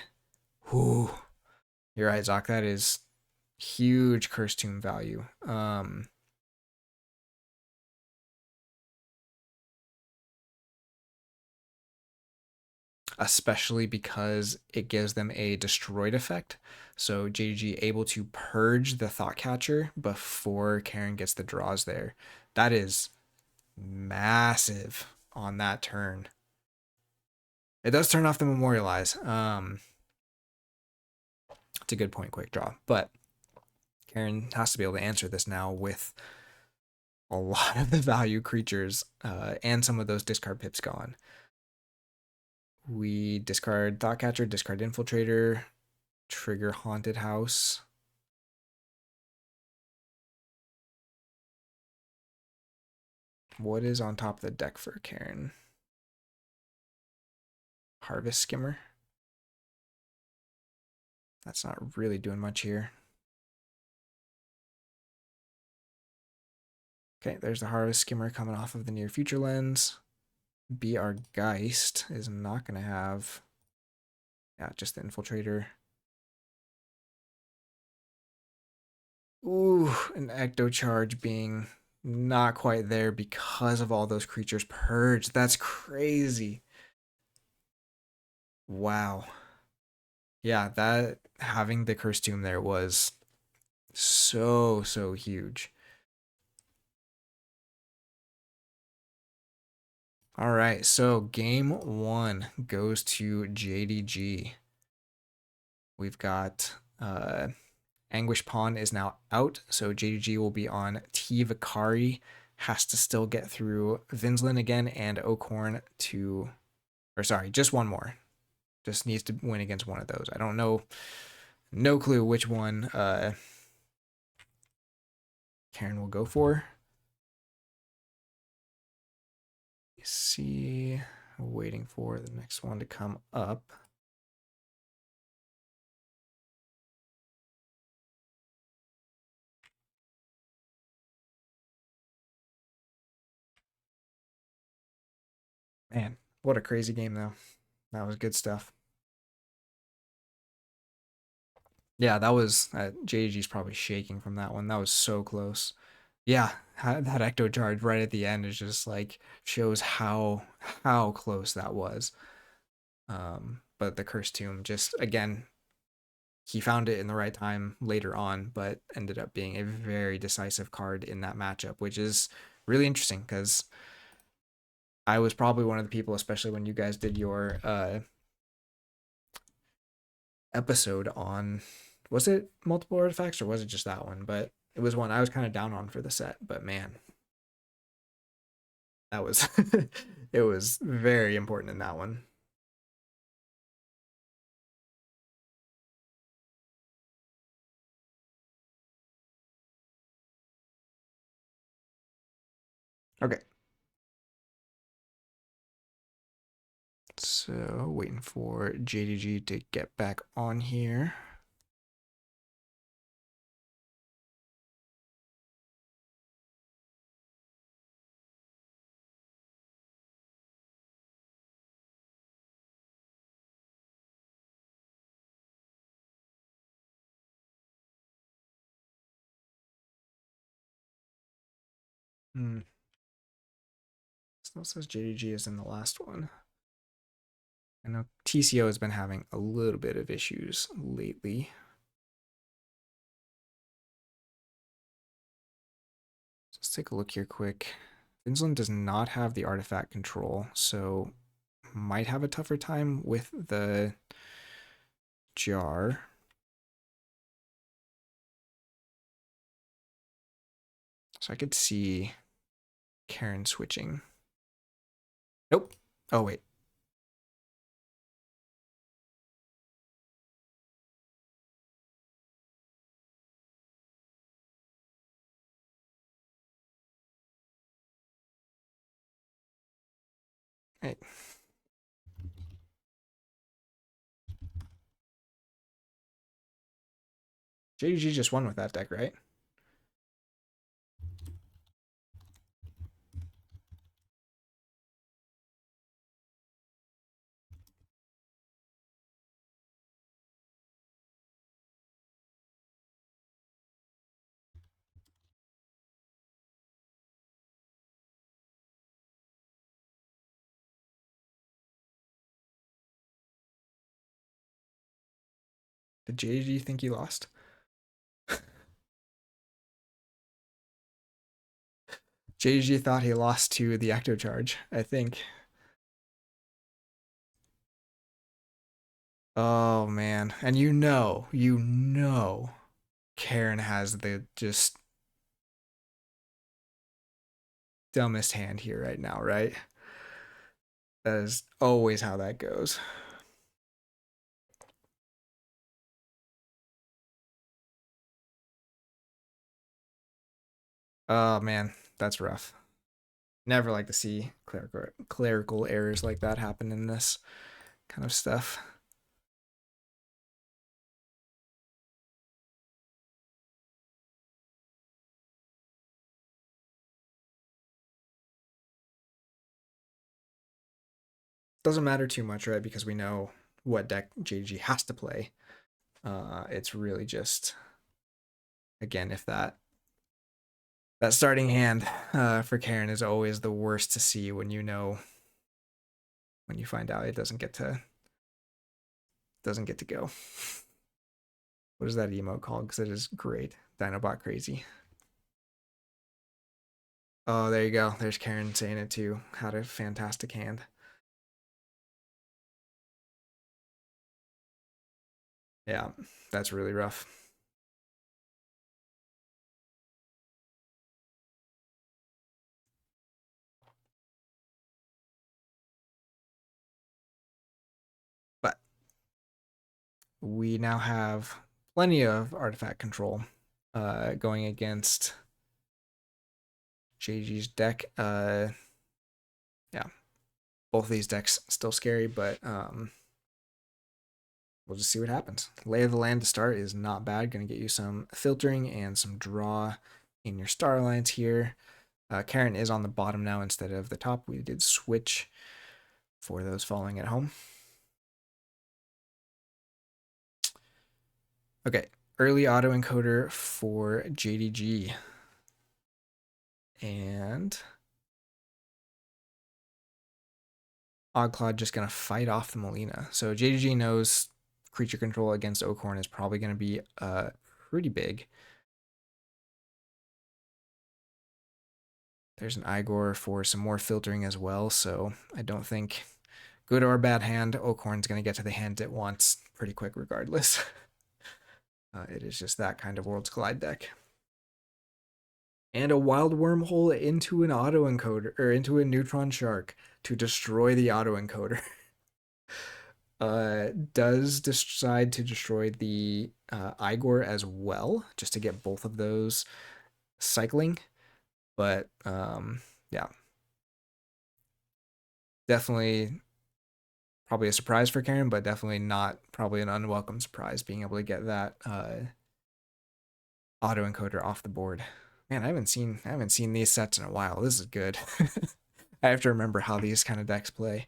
Whew. You're right, Zoc. That is huge Cursed Tomb value. Especially because it gives them a destroyed effect. So JDG able to purge the Thought Catcher before Karen gets the draws there. That is massive on that turn. It does turn off the Memorialize. It's a good point, quick draw. But Karen has to be able to answer this now with a lot of the value creatures and some of those discard pips gone. We discard Thought Catcher, discard Infiltrator. Trigger Haunted House. What is on top of the deck for Karen? Harvest Skimmer. That's not really doing much here. Okay, there's the Harvest Skimmer coming off of the Near Future lens. BR Geist is not going to have, yeah, just the Infiltrator. Ooh, an Ecto Charge being not quite there because of all those creatures purged. That's crazy. Wow. Yeah, that having the Cursed Tomb there was so huge. All right, so game one goes to JDG. We've got Anguish Pawn is now out, so JDG will be on T Vakari. Has to still get through Vinslin again and Oakhorn to, or sorry, just one more. Just needs to win against one of those. I don't know, no clue which one Karen will go for. See, waiting for the next one to come up. Man, what a crazy game though. That was good stuff. Yeah, that was JG's probably shaking from that one. That was so close. Yeah, that ecto charge right at the end is just like shows how close that was. But the Cursed Tomb just again, he found it in the right time later on, but ended up being a very decisive card in that matchup, which is really interesting because I was probably one of the people, especially when you guys did your episode on, was it multiple artifacts or was it just that one? But it was one I was kind of down on for the set. But man, that was it was very important in that one. Okay, so waiting for JDG to get back on here. Hmm. Still says JDG is in the last one. I know TCO has been having a little bit of issues lately. Let's take a look here quick. Vinslin does not have the artifact control, so might have a tougher time with the jar. So I could see Karen switching. Nope. Oh, wait. Hey. JDG just won with that deck, right? Did JDG think he lost? JDG thought he lost to the Ecto Charge, I think. Oh, man. And you know, Karen has the just dumbest hand here right now, right? That is always how that goes. Oh man, that's rough. Never like to see clerical errors like that happen in this kind of stuff. Doesn't matter too much, right? Because we know what deck JDG has to play. It's really just, again, if that starting hand for Karen is always the worst to see when you find out it doesn't get to go. What is that emote called? Because it is great. Dinobot crazy. Oh, there you go. There's Karen saying it too. Had a fantastic hand. Yeah, that's really rough. But we now have plenty of artifact control going against JG's deck. Yeah, both of these decks still scary, but we'll just see what happens. Lay of the land to start is not bad. Going to get you some filtering and some draw in your star lines here. Karen is on the bottom now instead of the top. We did switch for those following at home. Okay, early autoencoder for JDG. And Oddclaw just going to fight off the Molina. So JDG knows creature control against Oakhorn is probably going to be pretty big. There's an Igor for some more filtering as well, so I don't think, good or bad hand, Oakhorn's going to get to the hand it wants pretty quick regardless. It is just that kind of Worlds Collide deck. And a wild wormhole into an autoencoder, or into a neutron shark to destroy the autoencoder. Does decide to destroy the Igor as well, just to get both of those cycling. But yeah, definitely probably a surprise for Karen, but definitely not probably an unwelcome surprise being able to get that autoencoder off the board. Man, I haven't seen these sets in a while. This is good. I have to remember how these kind of decks play.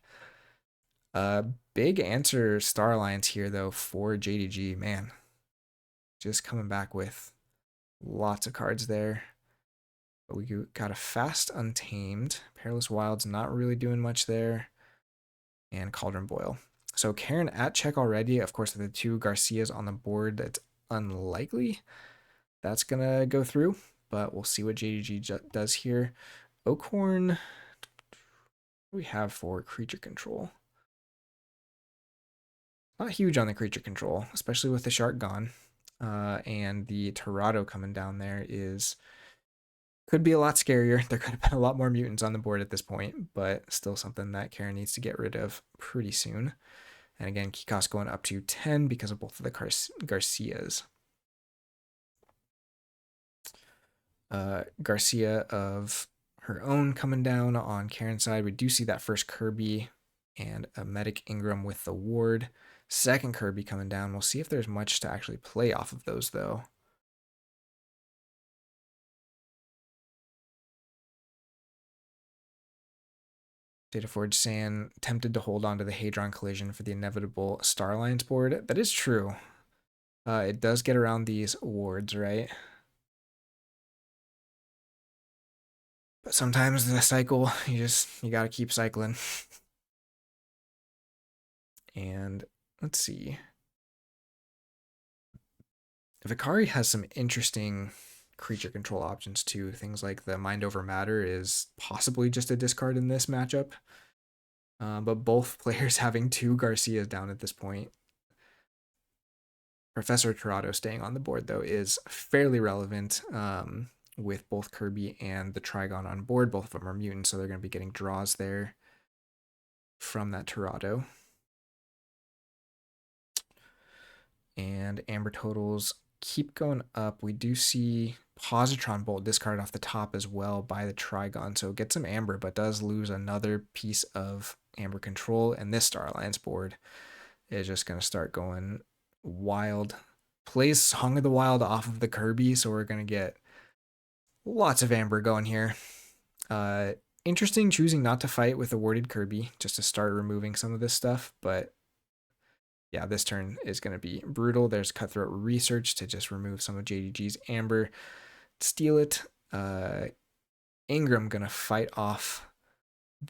Big answer star lines here though for JDG, man. Just coming back with lots of cards there. But we got a Fast Untamed. Perilous Wild's not really doing much there. And Cauldron Boil. So Karen at check already. Of course, the two Garcias on the board, that's unlikely that's going to go through. But we'll see what JDG does here. Oakhorn, what do we have for creature control? Not huge on the creature control, especially with the shark gone. And the Torado coming down there could be a lot scarier. There could have been a lot more mutants on the board at this point, but still something that Karen needs to get rid of pretty soon. And again, key cost going up to 10 because of both of the Garcias. Garcia of her own coming down on Karen's side. We do see that first Kirby and a Medic Ingram with the ward. Second Kirby coming down. We'll see if there's much to actually play off of those, though. Dataforge saying tempted to hold on to the Hadron Collision for the inevitable Starlines board. That is true. It does get around these wards, right? But sometimes the cycle, you gotta keep cycling. And let's see. Vicari has some interesting creature control options too. Things like the Mind Over Matter is possibly just a discard in this matchup. But both players having two Garcias down at this point. Professor Torado staying on the board, though, is fairly relevant with both Kirby and the Trigon on board. Both of them are mutants, so they're going to be getting draws there from that Torado. And Amber totals keep going up, we do see Positron Bolt discarded off the top as well by the Trigon. So get some Amber, but does lose another piece of Amber control. And this Star Alliance board is just going to start going wild. Plays Song of the Wild off of the Kirby, so we're going to get lots of Amber going here. Interesting choosing not to fight with a worded Kirby, just to start removing some of this stuff, but yeah, this turn is going to be brutal. There's Cutthroat Research to just remove some of JDG's Amber, steal it. Ingram going to fight off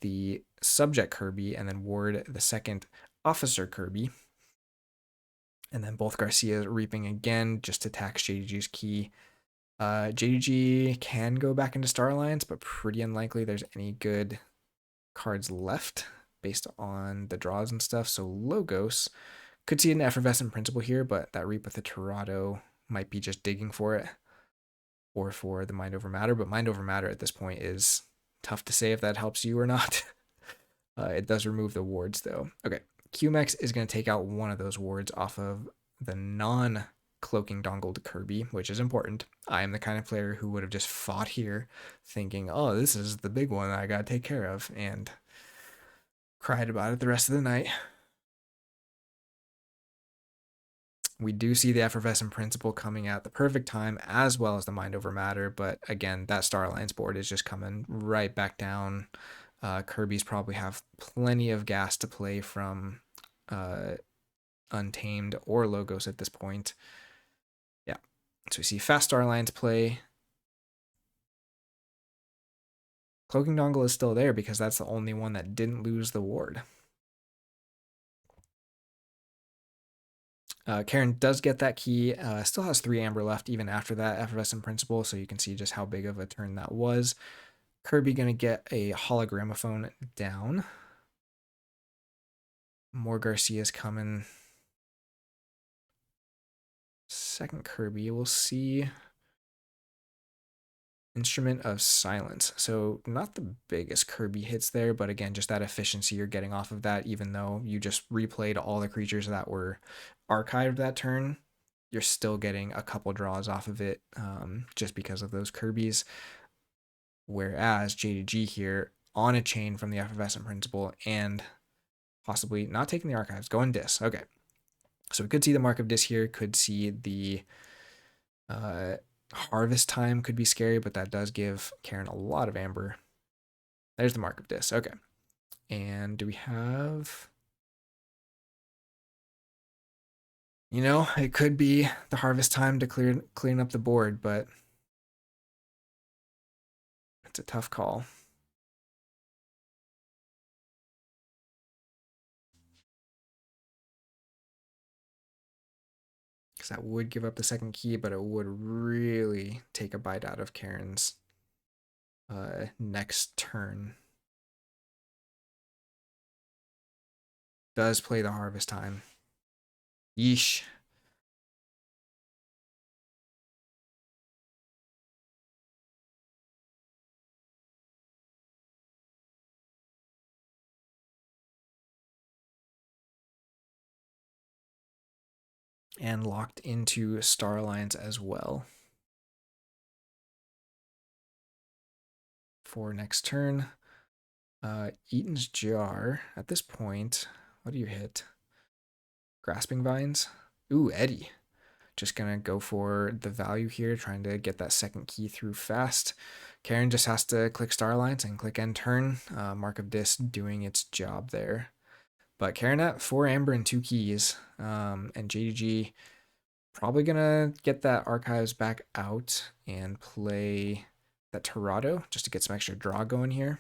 the subject Kirby and then ward the second officer Kirby. And then both Garcias reaping again just to tax JDG's key. JDG can go back into Star Alliance, but pretty unlikely there's any good cards left based on the draws and stuff. So Logos could see an Effervescent Principle here, but that Reap with the Torado might be just digging for it or for the Mind Over Matter. But Mind Over Matter at this point is tough to say if that helps you or not. It does remove the wards though. Okay, QMX is going to take out one of those wards off of the non-cloaking dongled Kirby, which is important. I am the kind of player who would have just fought here thinking, oh, this is the big one I got to take care of, and cried about it the rest of the night. We do see the Effervescent Principle coming at the perfect time, as well as the Mind Over Matter, but again, that Star Alliance board is just coming right back down. Kirby's probably have plenty of gas to play from Untamed or Logos at this point. Yeah, so we see fast Star Alliance play. Cloaking Dongle is still there because that's the only one that didn't lose the ward. Karen does get that key, still has 3 Amber left even after that Effervescent Principle, so you can see just how big of a turn that was. Kirby gonna get a Hologramophone down. More Garcia's coming. Second Kirby, we'll see Instrument of Silence. So not the biggest Kirby hits there, but again, just that efficiency you're getting off of that, even though you just replayed all the creatures that were archived that turn, you're still getting a couple draws off of it just because of those Kirbys. Whereas JDG here on a chain from the Effervescent Principle and possibly not taking the archives, going Dis. Okay. So we could see the Mark of Dis here, could see the Harvest Time could be scary, but that does give Karen a lot of Amber. There's the Mark of Dis. Okay. And do we have... You know, it could be the Harvest Time to clean up the board, but it's a tough call. Because that would give up the second key, but it would really take a bite out of Karen's next turn. Does play the Harvest Time. Yeesh. And locked into Star Alliance as well. For next turn. Eaton's Jar. At this point, what do you hit? Grasping Vines? Ooh, Eddie. Just gonna go for the value here, trying to get that second key through fast. Karen just has to click Star Alliance and click End Turn. Mark of Dis doing its job there. But Karen at 4 Amber and 2 keys. And JDG probably gonna get that Archives back out and play that Torado just to get some extra draw going here.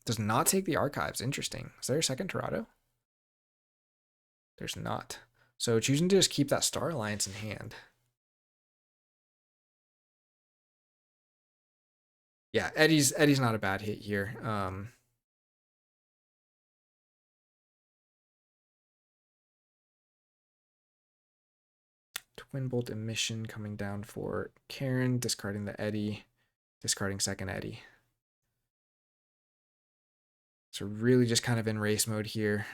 Does not take the Archives. Interesting. Is there a second Torado? There's not. So choosing to just keep that Star Alliance in hand. Yeah, Eddie's not a bad hit here. Twin Bolt Emission coming down for Karen, discarding the Eddie, discarding second Eddie. So really just kind of in race mode here.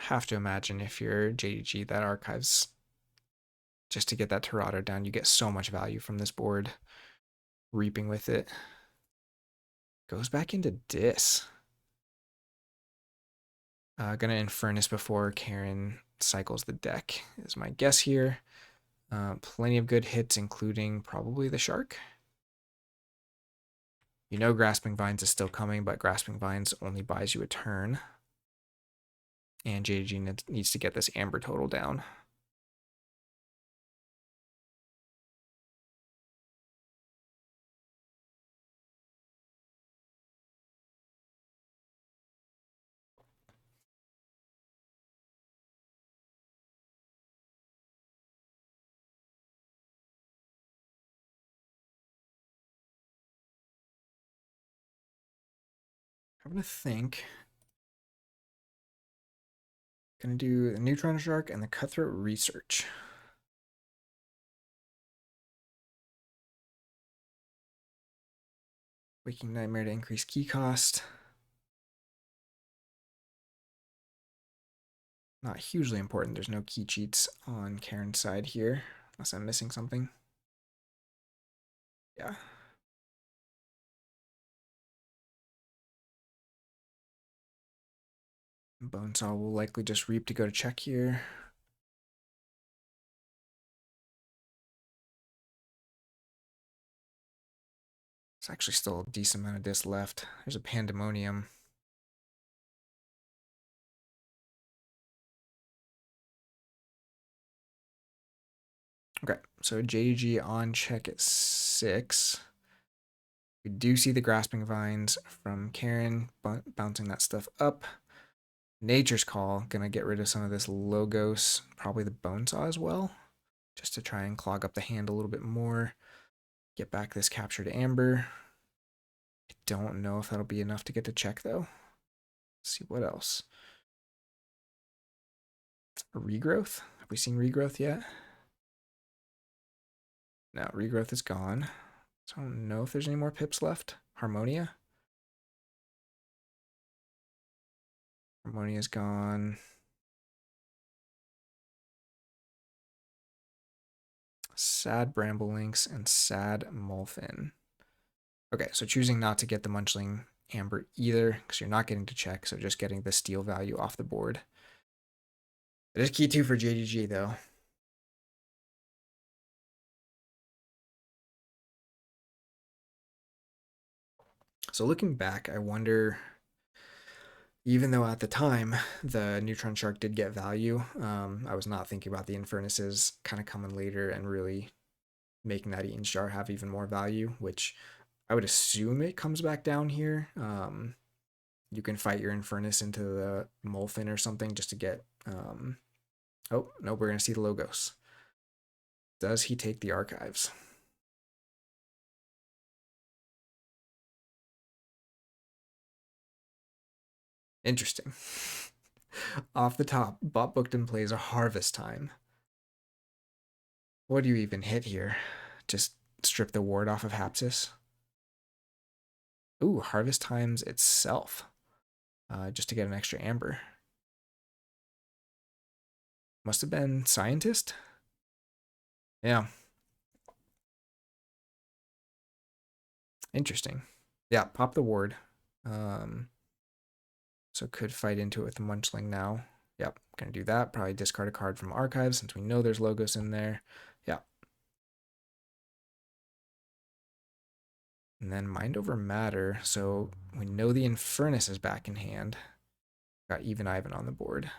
Have to imagine if you're JDG that archives just to get that Torado down, you get so much value from this board. Reaping with it. Goes back into Dis. Gonna Infernus before Karen cycles the deck is my guess here. Plenty of good hits, including probably the Shark. You know Grasping Vines is still coming, but Grasping Vines only buys you a turn. And JDG needs to get this Amber total down. I'm gonna think. Gonna do the Neutron Shark and the Cutthroat Research. Waking Nightmare to increase key cost. Not hugely important. There's no key cheats on Karen's side here, unless I'm missing something. Yeah. Bonesaw will likely just reap to go to check here. There's actually still a decent amount of disc left. There's a Pandemonium. Okay, so JDG on check at 6. We do see the Grasping Vines from Karen, bouncing that stuff up. Nature's Call, gonna get rid of some of this Logos, probably the Bonesaw as well, just to try and clog up the hand a little bit more. Get back this captured Amber. I don't know if that'll be enough to get to check though. Let's see what else. A Regrowth? Have we seen Regrowth yet? No, Regrowth is gone. So I don't know if there's any more pips left. Harmonia? Harmonia's gone. Sad Bramblelinks and Sad Molfin. Okay, so choosing not to get the Munchling Amber either, because you're not getting to check, so just getting the steal value off the board. It is key 2 for JDG, though. So looking back, I wonder, even though at the time the Neutron Shark did get value, I was not thinking about the Infernuses kind of coming later and really making that Eaton Star have even more value, which I would assume it comes back down here. You can fight your Infernus into the Molfin or something just to get... oh, no, we're going to see the Logos. Does he take the Archives? Interesting. Off the top, Bot Bookton plays a Harvest Time. What do you even hit here? Just strip the ward off of Hapsis? Ooh, Harvest Times itself. Just to get an extra Amber. Must have been Scientist? Yeah. Interesting. Yeah, pop the ward. So could fight into it with the Munchling now. Yep, gonna do that. Probably discard a card from Archives since we know there's Logos in there. Yeah. And then Mind Over Matter. So we know the Infernus is back in hand. Got Even Ivan on the board.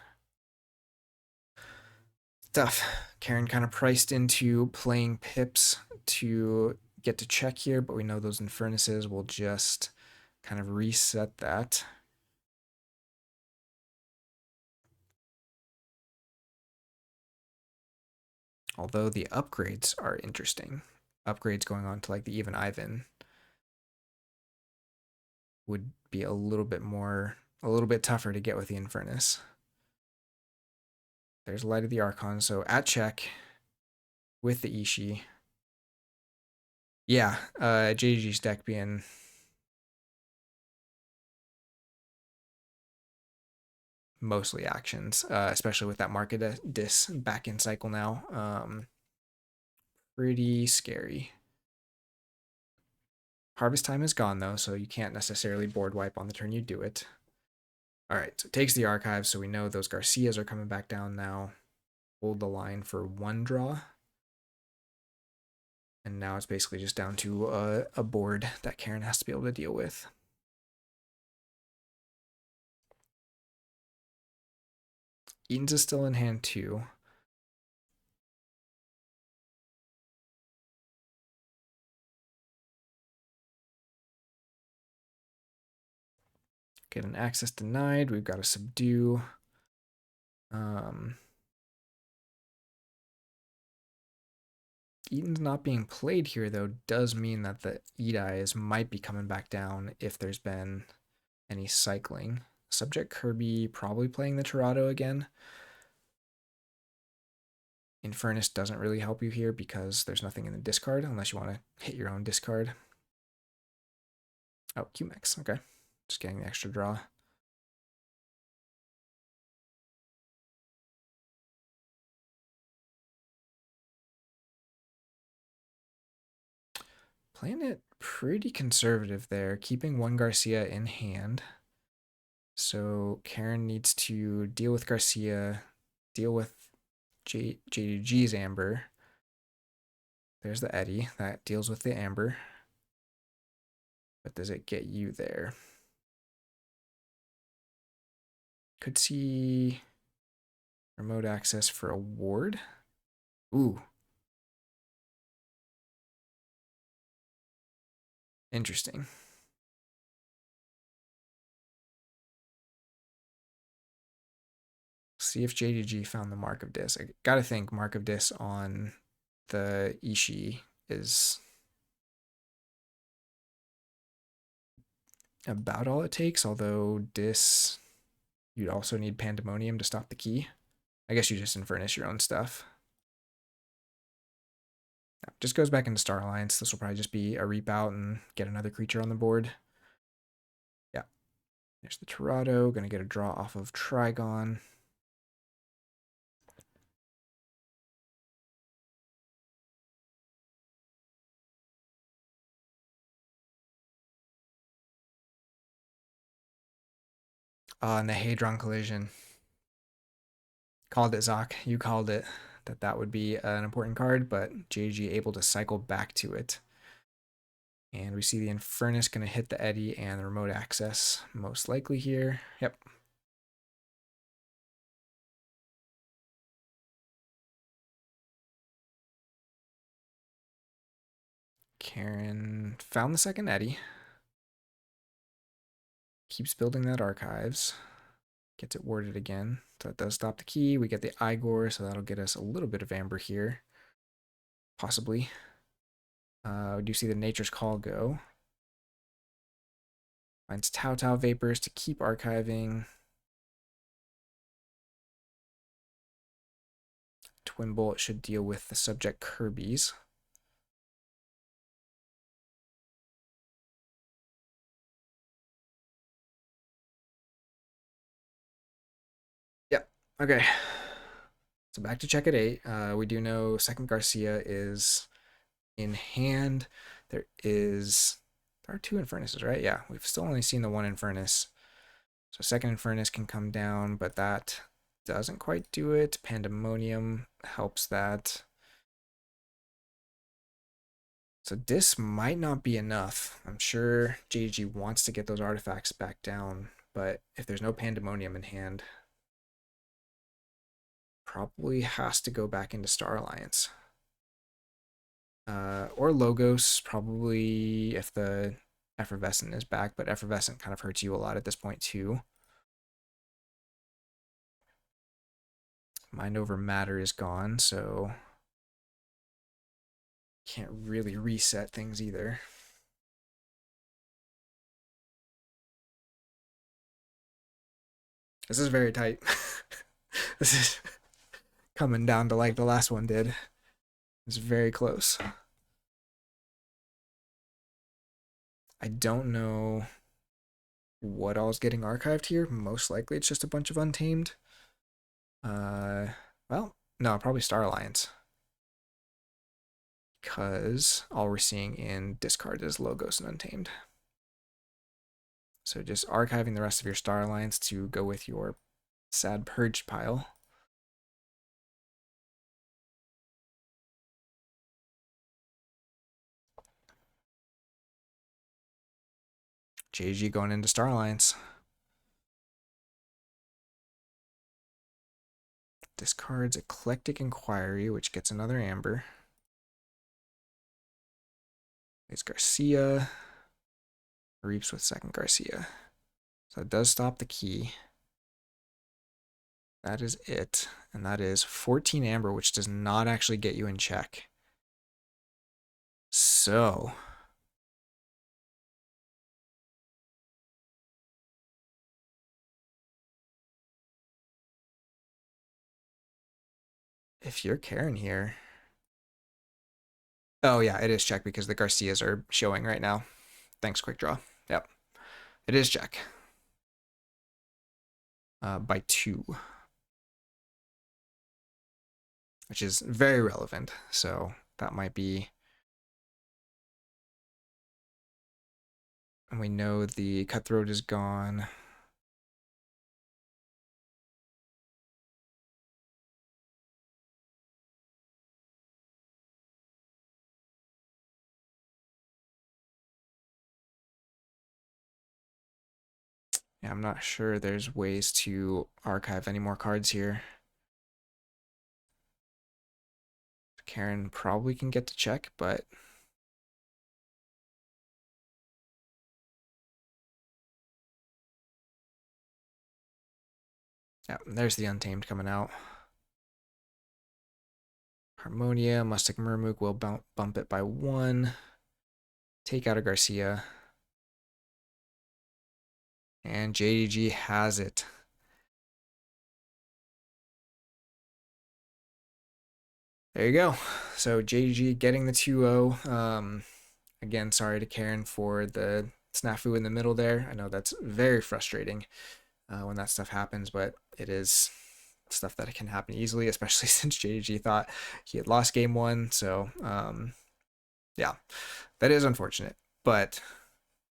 Tough. Karen kind of priced into playing pips to get to check here, but we know those Infernuses will just kind of reset that. Although the upgrades are interesting. Upgrades going on to like the Even Ivan would be a little bit tougher to get with the Infernus. There's Light of the Archon, so at check with the Ishii. Yeah, JDG's deck being... mostly actions, especially with that market dis back in cycle now. Pretty scary. Harvest time is gone though, so you can't necessarily board wipe on the turn you do it. All right, so it takes the archive, so we know those Garcias are coming back down now. Hold the line for one draw. And now it's basically just down to a board that Karen has to be able to deal with. Eaton's is still in hand too. Get an access denied. We've got to subdue. Eaton's not being played here, though, does mean that the Edis might be coming back down if there's been any cycling. Subject Kirby probably playing the Tirado again. Infernus doesn't really help you here because there's nothing in the discard unless you want to hit your own discard. Oh, QMX, okay. Just getting the extra draw. Playing it pretty conservative there, keeping one Garcia in hand. So Karen needs to deal with Garcia, deal with JDG's Amber. There's the Eddy that deals with the Amber. But does it get you there? Could see remote access for a ward. Ooh. Interesting. See if JDG found the Mark of Dis. I gotta think Mark of Dis on the Ishii is about all it takes, although Dis, you'd also need Pandemonium to stop the key. I guess you just Infernus your own stuff. Just goes back into Star Alliance. This will probably just be a reap out and get another creature on the board. Yeah. There's the Tirado. Gonna get a draw off of Trigon. And the Hadron Collision. Called it, Zoc. You called it. That would be an important card, but JG able to cycle back to it. And we see the Infernus going to hit the Eddy and the remote access most likely here. Yep. Karen found the second Eddy. Keeps building that archives. Gets it warded again. So that does stop the key. We get the Igor, so that'll get us a little bit of Amber here. Possibly. We do see the Nature's Call go. Finds Tau Tau Vapors to keep archiving. Twin Bolt should deal with the subject Kirby's. Yep. Okay. So back to check at 8. We do know second Garcia is in hand. There are 2 Infernuses, right? Yeah, we've still only seen the 1 Infernus. So second Infernus can come down, but that doesn't quite do it. Pandemonium helps that. So this might not be enough. I'm sure JG wants to get those artifacts back down, but if there's no Pandemonium in hand, probably has to go back into Star Alliance. Or Logos, probably if the Effervescent is back, but Effervescent kind of hurts you a lot at this point too. Mind over Matter is gone, so can't really reset things either. This is very tight. This is coming down to like the last one did. It's very close. I don't know what all is getting archived here. Most likely it's just a bunch of Untamed. Well, no, probably Star Alliance. Because all we're seeing in discard is Logos and Untamed. So just archiving the rest of your Star Alliance to go with your sad purged pile. JG going into Star Alliance. Discards Eclectic Inquiry, which gets another Amber. It's Garcia. Reaps with second Garcia. So it does stop the key. That is it. And that is 14 Amber, which does not actually get you in check. So if you're Karen here. Oh yeah, it is check because the Garcias are showing right now. Thanks, Quick Draw. Yep. It is check. By 2. Which is very relevant. So that might be. And we know the Cutthroat is gone. Yeah, I'm not sure there's ways to archive any more cards here. Karen probably can get to check, but yeah, there's the Untamed coming out. Harmonia, Mustic Murmook will bump it by 1. Take out a Garcia. And JDG has it. There you go. So JDG getting the 2-0. Again, sorry to Karen for the snafu in the middle there. I know that's very frustrating when that stuff happens, but it is stuff that can happen easily, especially since JDG thought he had lost game 1. So yeah, that is unfortunate, but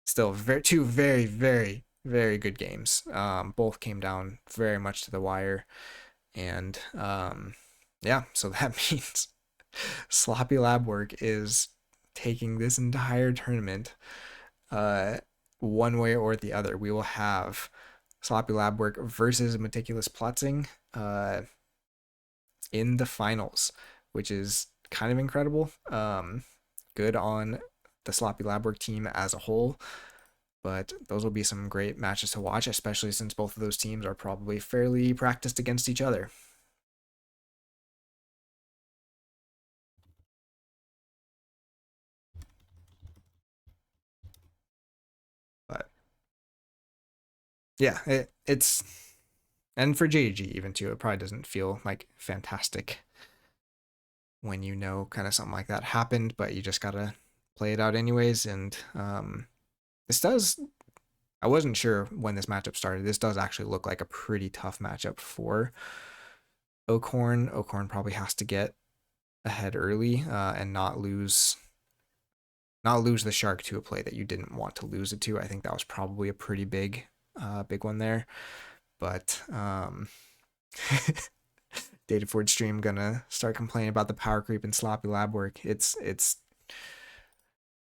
still two very, very, very good games. Both came down very much to the wire. And yeah, so that means Sloppy Labwork is taking this entire tournament one way or the other. We will have Sloppy Labwork versus Meticulous Plotting in the finals, which is kind of incredible. Good on the Sloppy Labwork team as a whole, but those will be some great matches to watch, especially since both of those teams are probably fairly practiced against each other. But yeah, it's, and for JG even too, it probably doesn't feel like fantastic when you know kind of something like that happened, but you just gotta play it out anyways. And this does, I wasn't sure when this matchup started. This does actually look like a pretty tough matchup for Oakhorn. Oakhorn probably has to get ahead early and not lose the shark to a play that you didn't want to lose it to. I think that was probably a pretty big one there. But Dataforge stream gonna start complaining about the power creep and Sloppy Labwork. It's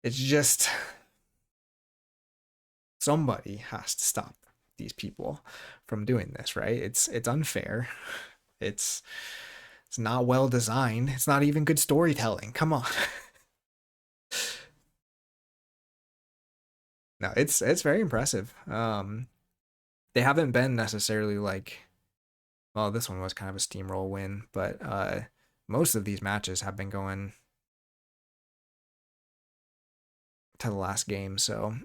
just somebody has to stop these people from doing this, right? It's unfair. It's not well designed. It's not even good storytelling. Come on. No, it's very impressive. They haven't been necessarily like, well, this one was kind of a steamroll win, but most of these matches have been going to the last game. So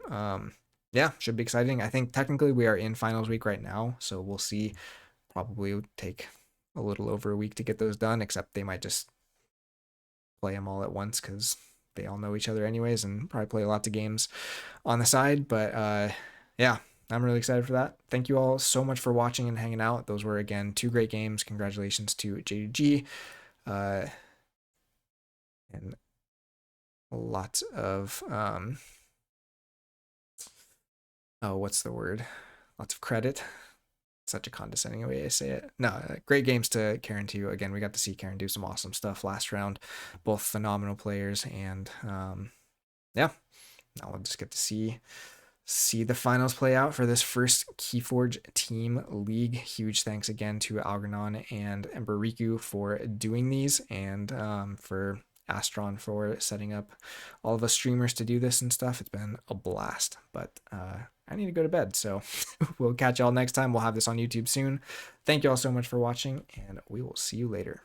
yeah, should be exciting. I think technically we are in finals week right now, so we'll see. Probably would take a little over a week to get those done, except they might just play them all at once because they all know each other anyways and probably play lots of games on the side. But yeah, I'm really excited for that. Thank you all so much for watching and hanging out. Those were, again, 2 great games. Congratulations to JDG. And lots of, oh, what's the word? Lots of credit. Such a condescending way I say it. No, great games to Karen too. Again, we got to see Karen do some awesome stuff last round. Both phenomenal players, and yeah, now we'll just get to see the finals play out for this first Keyforge Team League. Huge thanks again to Algernon and Emberiku for doing these, and for Astron for setting up all of us streamers to do this and stuff. It's been a blast, but I need to go to bed, so we'll catch y'all next time. We'll have this on YouTube soon. Thank you all so much for watching, and we will see you later.